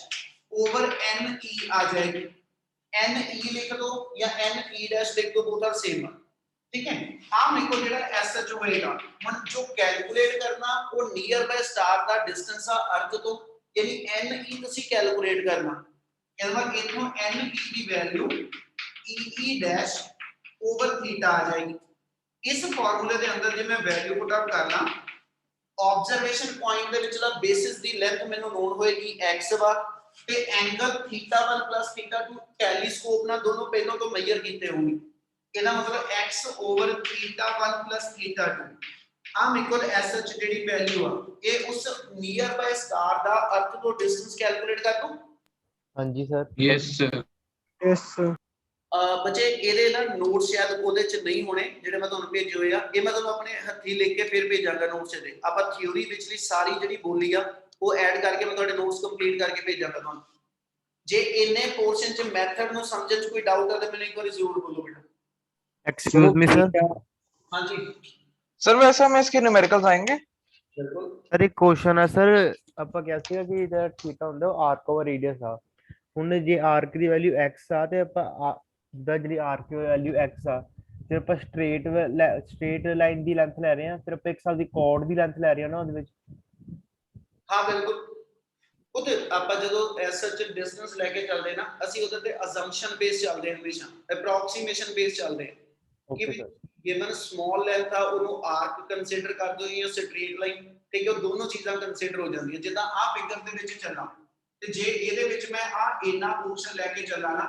over ne ਆ ਜਾਏਗੀ। ne ਲਿਖ ਦੋ ਜਾਂ ne ਡੈਸ਼ ਲਿਖ ਦੋ, ਬੋਥ ਆਰ ਸੇਮ, ਠੀਕ ਹੈ। ਆ ਮੇਰੇ ਕੋਲ ਜਿਹੜਾ sh ਹੋਏਗਾ, ਹੁਣ ਜੋ ਕੈਲਕੂਲੇਟ ਕਰਨਾ ਉਹ ਨੀਅਰ ਬਾਈ ਸਟਾਰ ਦਾ ਡਿਸਟੈਂਸ ਆ ਅਰਥ ਤੋਂ, यानी ne ਤੁਸੀਂ ਕੈਲਕੂਲੇਟ ਕਰਨਾ, ਇਹਦਾ ਮਤਲਬ ਇਥੋਂ ne ਦੀ value e dash over theta ਆ ਜਾਏਗੀ। ਇਸ ਫਾਰਮੂਲੇ ਦੇ ਅੰਦਰ ਜੇ ਮੈਂ ਵੈਲਿਊ ਪੁੱਟ ਅਪ ਕਰਨਾ, ਆਬਜ਼ਰਵੇਸ਼ਨ ਪੁਆਇੰਟ ਦੇ ਵਿਚਲਾ ਬੇਸਿਸ ਦੀ ਲੈਂਥ ਮੈਨੂੰ ਨੋਨ ਹੋਏਗੀ x ਵਾ, ਤੇ ਐਂਗਲ θ1 θ2 ਟੈਲੀਸਕੋਪ ਨਾਲ ਦੋਨੋਂ ਪਹਿਲਾਂ ਤੋਂ ਮੈਜ਼ਰ ਕੀਤੇ ਹੋਣਗੇ, ਇਹਦਾ ਮਤਲਬ x ਓਵਰ θ1 θ2 ਆ ਮੇਰੇ ਕੋਲ ਐਸਐਚ ਜਿਹੜੀ ਵੈਲਿਊ ਆ ਇਹ ਉਸ ਨੀਅਰ ਬਾਈ ਸਟਾਰ ਦਾ ਅਰਥ ਤੋਂ ਡਿਸਟੈਂਸ ਕੈਲਕੂਲੇਟ ਕਰ ਦੂੰ। ਹਾਂਜੀ sir. Yes, sir. Yes, sir. ਬੱਚੇ ਇਹਦੇ ਨਾਲ ਨੋਟ ਸ਼ਾਇਦ ਉਹਦੇ ਚ ਨਹੀਂ ਹੋਣੇ ਜਿਹੜੇ ਮੈਂ ਤੁਹਾਨੂੰ ਭੇਜੇ ਹੋਏ ਆ, ਇਹ ਮੈਂ ਤੁਹਾਨੂੰ ਆਪਣੇ ਹੱਥੀਂ ਲਿਖ ਕੇ ਫਿਰ ਭੇਜਾਂਗਾ ਨੋਟਸ ਦੇ। ਆਪਾਂ ਥਿਉਰੀ ਵਿਚਲੀ ਸਾਰੀ ਜਿਹੜੀ ਬੋਲੀ ਆ ਉਹ ਐਡ ਕਰਕੇ ਮੈਂ ਤੁਹਾਡੇ ਨੋਟਸ ਕੰਪਲੀਟ ਕਰਕੇ ਭੇਜਾਂਗਾ ਤੁਹਾਨੂੰ। ਜੇ ਇੰਨੇ ਪੋਰਸ਼ਨ ਚ ਮੈਥਡ ਨੂੰ ਸਮਝਣ ਚ ਕੋਈ ਡਾਊਟ ਆ ਤਾਂ ਮੈਨੂੰ ਇੱਕ ਵਾਰੀ ਜ਼ਰੂਰ ਬੋਲੋ ਬੇਟਾ। Excuse me sir. ਹਾਂਜੀ सर वैसे हम इसके न्यूमेरिकल्स आएंगे। ਬਿਲਕੁਲ। ਸਰ ਇੱਕ ਕੁਐਸਚਨ ਹੈ ਸਰ, ਆਪਾਂ ਕਿਹਾ ਸੀਗਾ ਕਿ ਜਿਹੜਾ ਥੀਟਾ ਹੁੰਦਾ ਉਹ ਆਰਕ ਓਵਰ ਰੇਡੀਅਸ ਆ, ਹੁਣ ਜੇ ਆਰਕ ਦੀ ਵੈਲਿਊ x ਆ ਤੇ ਆਪਾਂ ਦਾ ਜਿਹੜੀ ਆਰਕ ਦੀ ਵੈਲਿਊ x ਆ, ਫਿਰ ਆਪਾਂ ਸਟ੍ਰੇਟ ਲਾਈਨ ਦੀ ਲੈਂਥ ਲੈ ਰਹੇ ਹਾਂ, ਫਿਰ ਆਪਾਂ ਇੱਕ ਸਾਲ ਦੀ ਕੋਰਡ ਦੀ ਲੈਂਥ ਲੈ ਰਹੇ ਹਾਂ ਨਾ ਉਹਦੇ ਵਿੱਚ। ਹਾਂ ਬਿਲਕੁਲ, ਉਹਦੇ ਆਪਾਂ ਜਦੋਂ ਐਸਐਚ ਡਿਸਟੈਂਸ ਲੈ ਕੇ ਚੱਲਦੇ ਨਾ ਅਸੀਂ ਉਹਦੇ ਤੇ ਅਸੰਪਸ਼ਨ ਬੇਸ ਚੱਲਦੇ ਹਾਂ, ਹਮੇਸ਼ਾ ਅਪਰੋਕਸੀਮੇਸ਼ਨ ਬੇਸ ਚੱਲਦੇ ਹਾਂ। Okay sir. given small length ਆ ਉਹਨੂੰ ਆਰਕ ਕੰਸੀਡਰ ਕਰ ਦੋ ਜਾਂ ਸਟ੍ਰੇਟ ਲਾਈਨ, ਠੀਕ ਹੈ, ਉਹ ਦੋਨੋਂ ਚੀਜ਼ਾਂ ਕੰਸੀਡਰ ਹੋ ਜਾਂਦੀਆਂ। ਜਿੱਦਾਂ ਆ ਫਿਗਰ ਦੇ ਵਿੱਚ ਚੱਲਾਂ ਤੇ ਜੇ ਇਹਦੇ ਵਿੱਚ ਮੈਂ ਆ ਇੰਨਾ ਪੋਰਸ਼ਨ ਲੈ ਕੇ ਚੱਲਾਂ ਨਾ,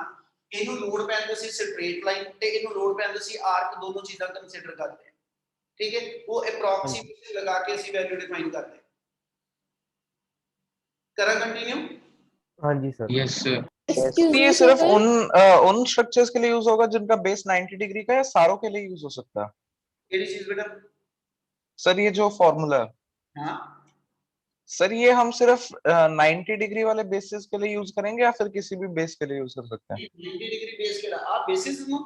ਇਹਨੂੰ ਲੋਡ ਪੈਂਦਾ ਸੀ ਸਟ੍ਰੇਟ ਲਾਈਨ ਤੇ ਇਹਨੂੰ ਲੋਡ ਪੈਂਦਾ ਸੀ ਆਰਕ, ਦੋਨੋਂ ਚੀਜ਼ਾਂ ਕੰਸੀਡਰ ਕਰਦੇ, ਠੀਕ ਹੈ। ਉਹ ਅਪਰੋਕਸੀਮੇਸ਼ਨ ਲਗਾ ਕੇ ਅਸੀਂ ਵੈਲਿਊ ਡਿਫਾਈਨ ਕਰਦੇ। करा कंटिन्यू। हाँ जी सर। Yes, sir. Excuse ये me, सिर्फ sir. उन स्ट्रक्चर्स के लिए यूज होगा जिनका बेस 90 डिग्री का है, सारों के लिए यूज हो सकता है? केड़ी चीज बेटा? सर ये जो फॉर्मूला है, हाँ सर ये हम सिर्फ 90 डिग्री वाले बेसिस के लिए यूज करेंगे या फिर किसी भी बेस के लिए यूज कर सकते हैं? 90 डिग्री बेस केड़ा आप बेसिस नो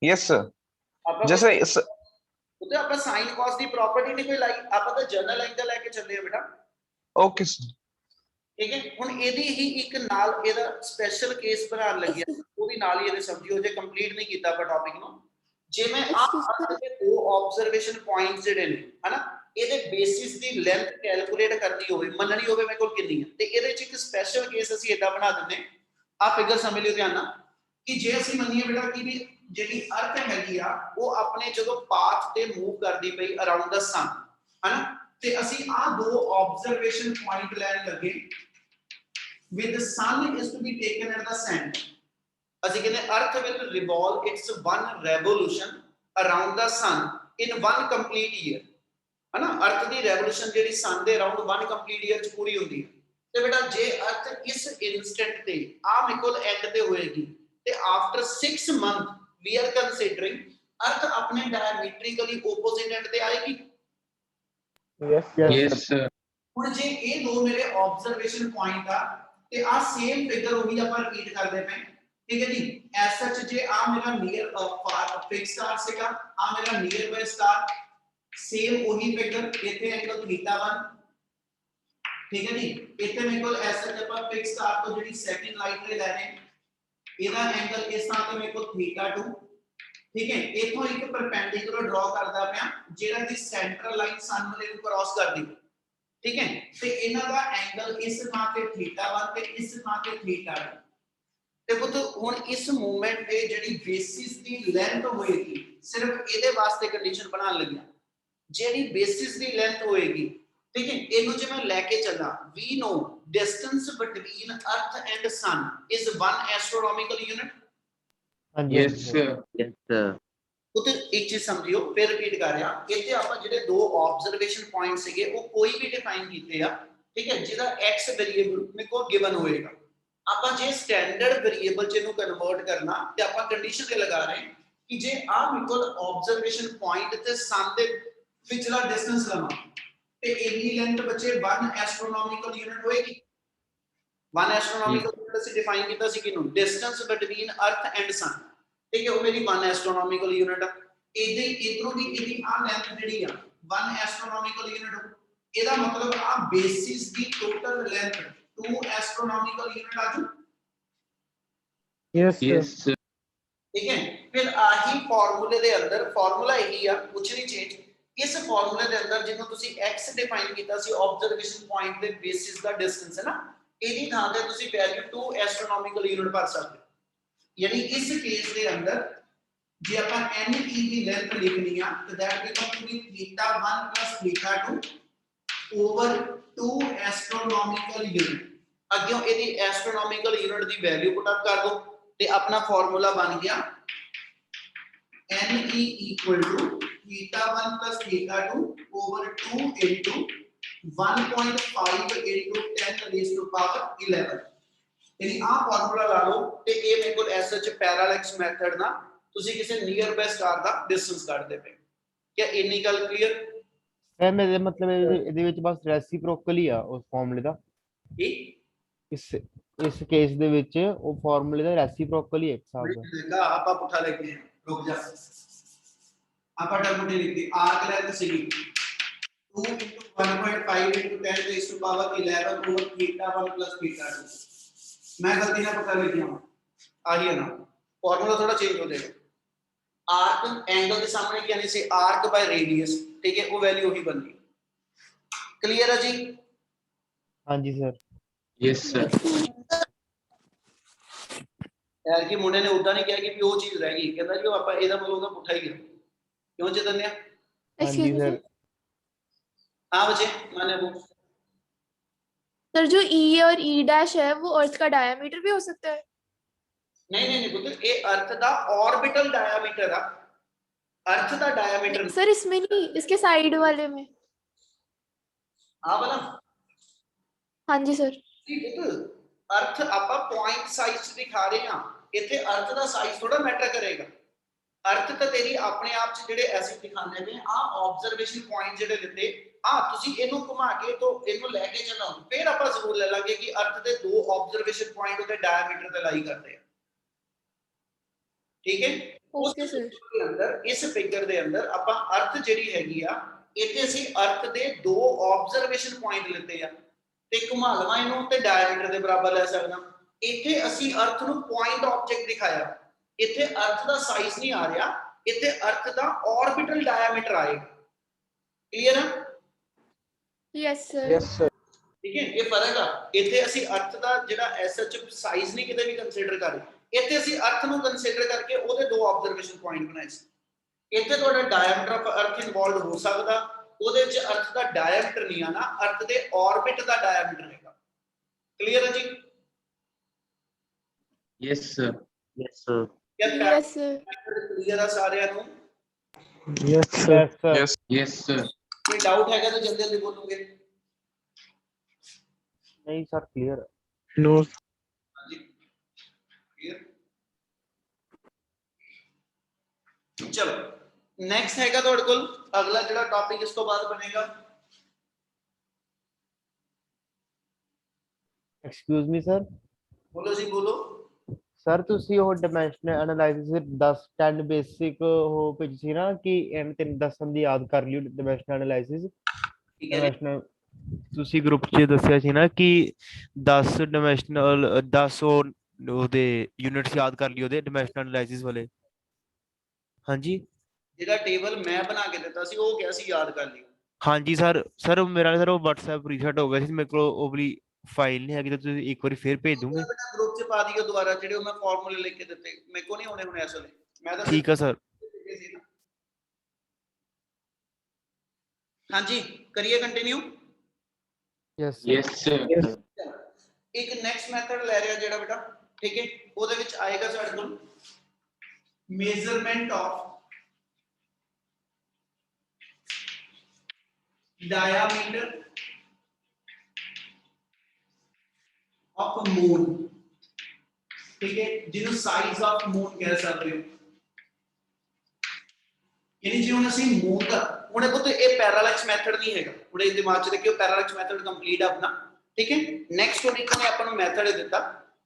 यस सर। आपा जैसे उते आपा साइन कॉस दी प्रॉपर्टी नहीं कोई लाई, आपा तो जनरल एंगल लेके चले हैं बेटा, ओके सर। ठीक है। हुन एदी ही एक नाल एदा स्पेशल केस बनान लगी है, वो भी नाल ही एदे समझियो जे कंप्लीट नहीं कीता पर टॉपिक नो। जे मैं आ दे दो ऑब्जर्वेशन पॉइंट्स जेडे ने है ना, ਇਹਦੇ ਬੇਸਿਸ ਦੀ ਲੈਂਥ ਕੈਲਕੂਲੇਟ ਕਰਨੀ ਹੋਵੇ, ਮੰਨਣੀ ਹੋਵੇ ਮੇਰੇ ਕੋਲ ਕਿੰਨੀ ਹੈ, ਤੇ ਇਹਦੇ ਚ ਇੱਕ ਸਪੈਸ਼ਲ ਕੇਸ ਅਸੀਂ ਇਦਾਂ ਬਣਾ ਦਿੰਦੇ ਆ ਫਿਗਰ ਸਮਝ ਲਿਓ ਧਿਆਨ ਨਾਲ, ਕਿ ਜੇ ਅਸੀਂ ਮੰਨੀਏ ਬੇਟਾ ਕਿ ਵੀ ਜਿਹੜੀ ਅਰਥ ਹੈਗੀ ਆ ਉਹ ਆਪਣੇ ਜਦੋਂ ਪਾਥ ਤੇ ਮੂਵ ਕਰਦੀ ਪਈ ਅਰਾਊਂਡ ਦਾ ਸਨ, ਹਨਾ, ਤੇ ਅਸੀਂ ਆ ਦੋ ਆਬਜ਼ਰਵੇਸ਼ਨ ਪੁਆਇੰਟ ਲੈਣ ਲੱਗੇ with the sun is to be taken at the center. ਅਸੀਂ ਕਹਿੰਦੇ earth will revolve its one revolution around the sun in one complete year, ਹਨਾ, ਅਰਥ ਦੀ ਰੈਵੋਲੂਸ਼ਨ ਜਿਹੜੀ ਸਨ ਦੇ ਅਰਾਊਂਡ 1 ਕੰਪਲੀਟ ਈਅਰ ਚ ਪੂਰੀ ਹੁੰਦੀ ਹੈ। ਤੇ ਬੇਟਾ ਜੇ ਅਰਥ ਇਸ ਇਨਸਟੈਂਟ ਤੇ ਆ ਮੇਰੇ ਕੋਲ ਐਂਡ ਤੇ ਹੋਏਗੀ ਤੇ after 6 month we are considering earth ਆਪਣੇ ਡਾਇਮੈਟ੍ਰਿਕਲੀ ਆਪੋਜ਼ਿਟ ਐਂਡ ਤੇ ਆਏਗੀ। Yes, sir. ਹੁਣ ਜੇ ਇਹ ਦੋ ਮੇਰੇ ਆਬਜ਼ਰਵੇਸ਼ਨ ਪੁਆਇੰਟ ਆ ਤੇ ਆ ਸੇਮ ਫਿਗਰ ਉਹੀ ਆਪਾਂ ਰਿਪੀਟ ਕਰਦੇ ਪਏ, ਠੀਕ ਹੈ ਜੀ। ਐਸ ਸੱਚ ਜੇ ਆ ਮੇਰਾ ਨੀਅਰ ਫਿਕਸ ਸਟਾਰ ਸੀਗਾ, ਆ ਮੇਰਾ ਨੀਅਰ ਬਾਈ ਸਟਾਰ, ਸੇਮ ਉਹੀ ਫਿਗਰ ਇੱਥੇ ਐਂਗਲ θ1, ਠੀਕ ਹੈ ਜੀ। ਇੱਥੇ ਮੇਰੇ ਕੋਲ ਐਸ ਸੱਚ ਆਪਾਂ ਫਿਕਸ ਸਟਾਰ ਤੋਂ ਜਿਹੜੀ ਸੈਕਿੰਡ ਲਾਈਨ ਤੇ ਲੈ ਰਹੇ ਇਹਦਾ ਐਂਗਲ ਇਸ ਤਰ੍ਹਾਂ ਤੇ ਮੇਰੇ ਕੋਲ θ2, ਠੀਕ ਹੈ। ਇਥੋਂ ਇੱਕ ਪਰਪੈਂਡੀਕੂਲਰ ਡਰਾ ਕਰਦਾ ਪਿਆ ਜਿਹੜਾ ਦੀ ਸੈਂਟਰਲ ਲਾਈਨ ਸਨ ਵਾਲੇ ਨੂੰ ਕ੍ਰਾਸ ਕਰਦੀ, ਠੀਕ ਹੈ। ਤੇ ਇਹਨਾਂ ਦਾ ਐਂਗਲ ਇਸ ਥਾਂ ਤੇ θ1 ਤੇ ਇਸ ਥਾਂ ਤੇ θ2। ਤੇ ਪੁੱਤ ਹੁਣ ਇਸ ਮੂਵਮੈਂਟ ਤੇ ਜਿਹੜੀ ਬੇਸਿਸ ਦੀ ਲੈਂਥ ਹੋਏਗੀ, ਸਿਰਫ ਇਹਦੇ ਵਾਸਤੇ ਕੰਡੀਸ਼ਨ ਬਣਾਉਣ ਲੱਗਿਆ, ਜਿਹੜੀ ਬੇਸਿਸ ਦੀ ਲੈਂਥ ਹੋਏਗੀ, ਠੀਕ ਹੈ, ਇਹਨੂੰ ਜੇ ਮੈਂ ਲੈ ਕੇ ਚੱਲਾਂ, we know distance between earth and sun is 1 astronomical unit. ਹਾਂਜੀ Yes, sir. Yes, sir. ਪੁੱਤ ਇੱਕ ਚੀਜ਼ ਸਮਝਿਓ, ਫਿਰ ਰਿਪੀਟ ਕਰ ਰਿਹਾ, ਇੱਥੇ ਆਪਾਂ ਜਿਹੜੇ ਦੋ ਆਬਜ਼ਰਵੇਸ਼ਨ ਪੁਆਇੰਟ ਸੀਗੇ ਉਹ ਕੋਈ ਵੀ ਡਿਫਾਈਨ ਕੀਤੇ ਆ, ਠੀਕ ਹੈ, ਜਿਹਦਾ x ਵੇਰੀਏਬਲ ਮੇਰੇ ਕੋਲ ਗਿਵਨ ਹੋਏਗਾ। ਆਪਾਂ ਜੇ ਸਟੈਂਡਰਡ ਵੇਰੀਏਬਲ ਚ ਇਹਨੂੰ ਕਨਵਰਟ ਕਰਨਾ ਤੇ ਆਪਾਂ ਕੰਡੀਸ਼ਨ ਤੇ ਲਗਾ ਰਹੇ ਕਿ ਜੇ ਆ ਮੇਰੇ ਕੋਲ ਆਬਜ਼ਰਵੇਸ਼ਨ ਪੁਆਇੰਟ ਤੇ ਸਨ ਦੇ ਵਿਚਲਾ ਡਿਸਟੈਂਸ ਲਵਾਂ ਤੇ ਇੰਨੀ ਲੈਂਥ ਬੱਚੇ 1 ਐਸਟ੍ਰੋਨੋਮਿਕਲ ਯੂਨਿਟ ਹੋਏਗੀ। 1 ਐਸਟ੍ਰੋਨੋਮਿਕਲ ਯੂਨਿਟ ਅਸੀਂ ਡਿਫਾਈਨ ਕੀਤਾ ਸੀ ਕਿਨੂੰ, ਡਿਸਟੈਂਸ ਬਿਟਵੀਨ ਅਰਥ ਐਂਡ ਸਨ, ਠੀਕ ਹੈ, ਉਹ ਮੇਰੀ 1 ਐਸਟ੍ਰੋਨੋਮਿਕਲ ਯੂਨਿਟ ਆ। ਇਹਦੇ ਇਧਰੋਂ ਦੀ ਇਹਦੀ ਆ ਲੈਂਥ ਜਿਹੜੀ ਆ 1 ਐਸਟ੍ਰੋਨੋਮਿਕਲ ਯੂਨਿਟ, ਇਹਦਾ ਮਤਲਬ ਆ ਬੇਸਿਸ ਦੀ ਟੋਟਲ ਲੈਂਥ 2 ਐਸਟ੍ਰੋਨੋਮਿਕਲ ਯੂਨਿਟ ਆਜੂ। Yes, sir. Yes, sir. ਠੀਕ ਹੈ। ਫਿਰ ਆਹੀ ਫਾਰਮੂਲੇ ਦੇ ਅੰਦਰ ਫਾਰਮੂਲਾ ਇਹੀ ਆ, ਕੁਛ ਨਹੀਂ ਚੇਂਜ। ਇਸ ਫਾਰਮੂਲੇ ਦੇ ਅੰਦਰ ਜਿਹਨੂੰ ਤੁਸੀਂ x ਡਿਫਾਈਨ ਕੀਤਾ ਸੀ ਆਬਜ਼ਰਵੇਸ਼ਨ ਪੁਆਇੰਟ ਦੇ ਬੇਸਿਸ ਦਾ ਡਿਸਟੈਂਸ ਹੈ ਨਾ, ਇਹਦੀ ਥਾਂ ਤੇ ਤੁਸੀਂ ਵੈਲਿਊ 2 ਐਸਟ੍ਰੋਨੋਮਿਕਲ ਯੂਨਿਟ ਭਰ ਸਕਦੇ ਹੋ। यानी इस केस ਦੇ ਅੰਦਰ ਜੇ ਆਪਾਂ ne ਦੀ ਲੈਂਥ ਲਿਖਣੀ ਆ ਤਾਂ that becomes to be θ1 θ2 over 2 astronomical unit। ਅੱਗੇ ਇਹਦੀ ਐਸਟ੍ਰੋਨੋਮਿਕਲ ਯੂਨਿਟ ਦੀ ਵੈਲਿਊ ਪੁੱਟ ਅਪ ਕਰ ਦੋ ਤੇ ਆਪਣਾ ਫਾਰਮੂਲਾ ਬਣ ਗਿਆ ne equal to θ1 θ2 over 2 into 1.5 into 10 raised to power 11। यानी आ फार्मूला ला लो ਤੇ ਇਹ ਮੇਰੇ ਕੋਲ ਐਸ ਐਚ ਪੈਰਾਲੈਕਸ ਮੈਥਡ ਨਾਲ ਤੁਸੀਂ ਕਿਸੇ ਨੀਅਰ ਬਾਈ ਸਟਾਰ ਦਾ ਡਿਸਟੈਂਸ ਕੱਢਦੇ ਪਏ। ਕੀ ਇੰਨੀ ਗੱਲ ਕਲੀਅਰ? ਸਰ ਮੇਰੇ ਮਤਲਬ ਇਹਦੇ ਵਿੱਚ ਬਸ ਰੈਸੀਪ੍ਰੋਕਲ ਹੀ ਆ ਉਸ ਫਾਰਮੂਲੇ ਦਾ, ਠੀਕ ਇਸ ਕੇਸ ਦੇ ਵਿੱਚ ਉਹ ਫਾਰਮੂਲੇ ਦਾ ਰੈਸੀਪ੍ਰੋਕਲ ਹੀ ਇੱਕ ਹਿਸਾਬ ਦਾ। ਦੇਖਾ ਆਪਾਂ ਪੁੱਠਾ ਲਿਖਦੇ ਹਾਂ, ਰੁਕ ਜਾ, ਆਪਾਂ ਟਰਮੂਟੇ ਲਿਖਦੇ ਆਰਕ ਲੈਂਥ ਸੀਗੀ 2 into 1.5 into 10 raised to power 11 over θ1 plus θ2। मैं गलती ना पता लिख दिया आ गया ना, फॉर्मूला थोड़ा चेंज हो जाएगा। आर्क एंगल के सामने यानी से आर्क बाय रेडियस, ठीक है, वो वैल्यू वही बन गई। क्लियर है जी? हाँ जी सर। Yes, sir. यार कि मुंडे ने उदा नहीं किया कि वो चीज रह गई, कहता जी ਆਪਾਂ ਇਹਦਾ ਮਤਲਬ ਉਹਦਾ ਪੁੱਠਾ ਹੀ ਹੈ। ਕਿਉਂ ਚੇਤਨਿਆ? हाँ जी सर। हाँ बच्चे माने वो सर जो E और E डैश है वो अर्थ का डायमीटर भी हो सकता है? नहीं पुत्र, ये अर्थ दा ऑर्बिटल डायमीटर है, अर्थ दा डायमीटर सर इसमें नहीं, इसके साइड वाले में। हाँ वाला हाँ जी सर। अर्थ आपा पॉइंट साइज दिखा रहे हैं, इथे अर्थ दा साइज थोड़ा मैटर करेगा। अर्थ तो तेरी अपने आप च जेडे ऐसे दिखाने पे आ ऑब्जर्वेशन पॉइंट जेडे दिते आ तुसी इनु घुमा के तो इनु लेके चलो, फिर आपा जरूर ले लांगे कि अर्थ दे दो ऑब्जर्वेशन पॉइंट उते डायमीटर ते लाई करते हैं, ठीक है। Okay sir. के अंदर इस फिगर दे अंदर आपा अर्थ जेडी हैगी आ इथे ਅਸੀਂ अर्थ दे दो ऑब्जर्वेशन पॉइंट लेते आ ते घुमा लवा इनु ते डायमीटर दे बराबर ले सकदा। इथे ਅਸੀਂ अर्थ ਨੂੰ पॉइंट ऑब्जेक्ट दिखाया, इथे अर्थ दा साइज नहीं आ रहा, इथे अर्थ दा ऑर्बिटल डायमीटर आएगा। क्लियर है? Yes sir. Yes, sir. ठीक है, ये फर्क है। इथे ਅਸੀਂ अर्थ दा जेड़ा एसएच साइज नहीं किते भी कंसीडर कर रहे, ਇੱਥੇ ਅਸੀਂ ਅਰਥ ਨੂੰ ਕੰਸੀਡਰ ਕਰਕੇ ਉਹਦੇ ਦੋ ਆਬਜ਼ਰਵੇਸ਼ਨ ਪੁਆਇੰਟ ਬਣਾਏ ਸੀ। ਇੱਥੇ ਤੁਹਾਡਾ ਡਾਇਆਮੀਟਰ ਆਫ ਅਰਥ ਇਨਵੋਲਵਡ ਹੋ ਸਕਦਾ, ਉਹਦੇ ਵਿੱਚ ਅਰਥ ਦਾ ਡਾਇਆਮੀਟਰ ਨਹੀਂ ਆਣਾ, ਅਰਥ ਦੇ ਆਰਬਿਟ ਦਾ ਡਾਇਆਮੀਟਰ ਹੈਗਾ। ਕਲੀਅਰ ਹੈ ਜੀ? Yes, sir. Yes, sir. Yes, sir. Clear ਆ ਸਾਰਿਆਂ ਨੂੰ? Yes, sir. Yes, sir. Yes. Yes, sir. ਕੋਈ ਡਾਊਟ ਹੈਗਾ ਤਾਂ ਜਲਦੀ ਜਲਦੀ ਬੋਲੋਗੇ। नहीं सर क्लियर। No. ਹਾਂਜੀ ਕਲੀਅਰ। ਚਲੋ ਨੈਕਸਟ ਹੈਗਾ ਤੁਹਾਡੇ ਕੋਲ ਅਗਲਾ ਜਿਹੜਾ ਟੌਪਿਕ ਇਸ ਤੋਂ ਬਾਅਦ ਬਣੇਗਾ। Excuse me sir. ਬੋਲੋ ਜੀ ਬੋਲੋ। ਸਰ ਤੁਸੀਂ ਉਹ ਡਾਇਮੈਂਸ਼ਨਲ ਐਨਾਲਾਈਸਿਸ 10 ਬੇਸਿਕ ਉਹ ਭੇਜੀ ਸੀ ਨਾ ਕਿ ਐਨ 3 ਦੀ ਯਾਦ ਕਰ ਲਿਓ ਡਾਇਮੈਂਸ਼ਨਲ ਐਨਾਲਾਈਸਿਸ। ਠੀਕ ਹੈ ਜੀ। ਡਾਇਮੈਂਸ਼ਨਲ ਤੁਸੀਂ ਗਰੁੱਪ 'ਚ ਦੱਸਿਆ ਸੀ ਨਾ ਕਿ 10 ਡਾਇਮੈਂਸ਼ਨਲ 10 ਉਹਦੇ ਯੂਨਿਟਸ ਯਾਦ ਕਰ ਲਿਓ ਉਹਦੇ ਡਾਇਮੈਂਸ਼ਨਲ ਐਨਾਲਾਈਸਿਸ ਵਾਲੇ। ਹਾਂਜੀ ਜਿਹੜਾ ਟੇਬਲ ਮੈਂ ਬਣਾ ਕੇ ਦਿੱਤਾ ਸੀ ਉਹ ਕਿਹਾ ਸੀ ਯਾਦ ਕਰ ਲਿਓ। ਹਾਂਜੀ ਸਰ ਮੇਰਾ ਸਰ ਉਹ WhatsApp ਰੀਸੈਟ ਹੋ ਗਿਆ ਸੀ, ਮੇਰੇ ਕੋਲ ਉਹ ਵਾਲੀ ਫਾਈਲ ਨਹੀਂ ਹੈਗੀ, ਤਾਂ ਤੁਸੀਂ ਇੱਕ ਵਾਰੀ ਫੇਰ ਭੇਜ ਦੂੰਗੇ? ਗਰੁੱਪ 'ਚ ਪਾ ਦਿਓ ਦੁਬਾਰਾ, ਜਿਹੜੇ ਉਹ ਮੈਂ ਫਾਰਮੂਲੇ ਲਿਖ ਕੇ ਦਿੱਤੇ ਮੇਰੇ ਕੋਲ ਨਹੀਂ ਹੋਣੇ ਹੁਣ ਇਸ ਵੇਲੇ, ਮੈਂ ਤਾਂ ਠੀਕ ਆ ਸਰ। ਹਾਂਜੀ ਕਰੀਏ ਕੰਟੀਨਿਊ। Yes Yes, sir. ਇੱਕ ਨੈਕਸਟ ਮੈਥਡ ਲੈ ਰਿਹਾ ਜਿਹੜਾ ਬੇਟਾ, ਠੀਕ ਹੈ, ਉਹਦੇ ਵਿੱਚ ਆਏਗਾ ਸਾਡੇ ਕੋਲ measurement of diameter of moon, ठीक है, ਜਿਹਨੂੰ ਸਾਈਜ਼ ਆਫ ਮੂਨ ਕਹਿ ਸਕਦੇ ਹੋ। ਯਾਨੀ ਜੇ ਹੁਣ ਅਸੀਂ ਮੂਨ ਦਾ ਹੁਣ ਇਹ ਇਹ ਪੈਰਾਲੈਕਸ ਮੈਥਡ ਨਹੀਂ ਹੈਗਾ, ਹੁਣ ਇਹ ਦਿਮਾਗ 'ਚ ਰੱਖਿਓ ਪੈਰਾਲੈਕਸ ਮੈਥਡ ਕੰਪਲੀਟ ਆਪਣਾ, ਠੀਕ ਹੈ। ਨੈਕਸਟ ਹੁਣ ਇੱਕ ਨੇ ਆਪਾਂ ਨੂੰ ਮੈਥਡ ਦਿੱਤਾ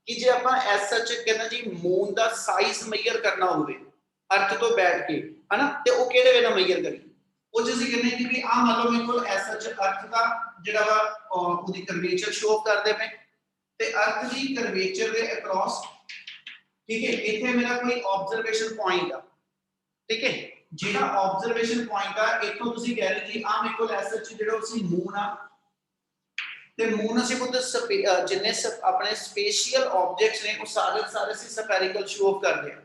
ਕਿ ਜੇ ਆਪਾਂ ਐਸ ਸੱਚ ਕਹਿੰਦਾ ਜੀ ਮੂਨ ਦਾ ਸਾਈਜ਼ ਮੇਜਰ ਕਰਨਾ ਹੋਵੇ ਅਰਥ ਤੋਂ ਬੈਠ ਕੇ, ਹਨਾ, ਤੇ ਉਹ ਕਿਹੜੇ ਵੇ ਨਾਲ ਮੇਜਰ ਕਰੀ। ਉਹ ਅਸੀਂ ਕਹਿੰਦੇ ਕਿ ਵੀ ਆ ਮੰਨ ਲਓ ਮੇਰੇ ਕੋਲ ਐਸ ਸੱਚ ਅਰਥ ਦਾ ਜਿਹੜਾ ਵਾ ਉਹਦੀ ਕਰਵੇਚਰ ਸ਼ੋ ਕਰਦੇ ਪਏ ਤੇ ਅਰਥ ਦੀ ਕਰਵੇਚਰ ਦੇ ਅਕ੍ਰੋਸ, ਠੀਕ ਹੈ, ਇੱਥੇ ਮੇਰਾ ਕੋਈ ਆਬਜ਼ਰਵੇਸ਼ਨ ਪੁਆਇੰਟ ਆ, ਠੀਕ ਹੈ, ਜਿਹੜਾ ਆਬਜ਼ਰਵੇਸ਼ਨ ਪੁਆਇੰਟ ਆ ਇੱਥੋਂ ਤੁਸੀਂ ਕਹਿ ਰਹੇ ਜੀ ਆ ਮੇਰੇ ਕੋਲ ਐਸ ਸੱਚ ਜਿਹੜਾ ਅਸੀਂ ਮੂਨ ਆ ਤੇ ਮੂਨ ਅਸੀਂ ਪੁੱਤ ਜਿੰਨੇ ਆਪਣੇ ਸਪੇਸ਼ੀਅਲ ਆਬਜੈਕਟਸ ਨੇ ਉਹ ਸਾਰੇ ਅਸੀਂ ਸਫੈਰਿਕਲ ਸ਼ੋ ਆਫ ਕਰਦੇ ਆ,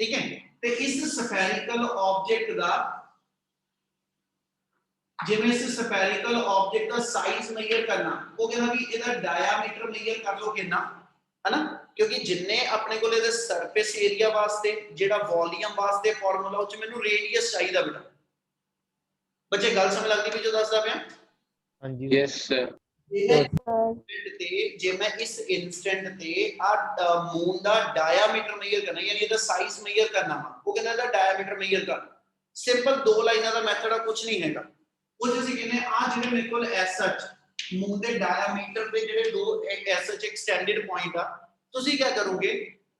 ਠੀਕ ਹੈ। ਤੇ ਇਸ ਸਫੈਰਿਕਲ ਆਬਜੈਕਟ ਦਾ ਜਿਵੇਂ ਇਸ ਸਫੈਰਿਕਲ ਆਬਜੈਕਟ ਦਾ ਸਾਈਜ਼ ਮੇਜਰ ਕਰਨਾ, ਉਹ ਕਹਿੰਦਾ ਵੀ ਇਹਦਾ ਡਾਇਆਮੀਟਰ ਮੇਜਰ ਕਰ ਲਓ ਕਿੰਨਾ, ਹਨਾ, ਕਿਉਂਕਿ ਜਿੰਨੇ ਆਪਣੇ ਕੋਲ ਇਹਦੇ ਸਰਫੇਸ ਏਰੀਆ ਵਾਸਤੇ ਜਿਹੜਾ ਵੋਲੀਅਮ ਵਾਸਤੇ ਫਾਰਮੂਲਾ ਉਹ ਚ ਮੈਨੂੰ ਰੇਡੀਅਸ ਚਾਹੀਦਾ ਬੇਟਾ। ਬੱਚੇ ਗੱਲ ਸਮਝ ਲੱਗਦੀ ਵੀ ਜੋ ਦੱਸਦਾ ਪਿਆ? ਹਾਂਜੀ Yes, sir. ਤੇ ਜੇ ਮੈਂ ਇਸ ਇਨਸਟੈਂਟ ਤੇ ਆ ਮੂਨ ਦਾ ਡਾਇਆਮੀਟਰ ਮੇਜਰ ਕਰਨਾ ਯਾਨੀ ਇਹਦਾ ਸਾਈਜ਼ ਮੇਜਰ ਕਰਨਾ ਵਾ, ਉਹ ਕਹਿੰਦਾ ਇਹਦਾ ਡਾਇਆਮੀਟਰ ਮੇਜਰ ਕਰ। ਸਿੰਪਲ ਦੋ ਲਾਈਨਾਂ ਦਾ ਮੈਥਡ ਆ, ਕੁਝ ਨਹੀਂ ਹੈਗਾ। ਉਹ ਅਸੀਂ ਕਹਿੰਦੇ ਆ ਜਿਹੜੇ ਮੇਰੇ ਕੋਲ ਐਸ ਸੱਚ ਮੂਨ ਦੇ ਡਾਇਆਮੀਟਰ ਦੇ ਜਿਹੜੇ ਦੋ ਐਸ ਸੱਚ ਐਕਸਟੈਂਡਡ ਪੁਆਇੰਟ ਆ, ਤੁਸੀਂ ਕੀ ਕਰੋਗੇ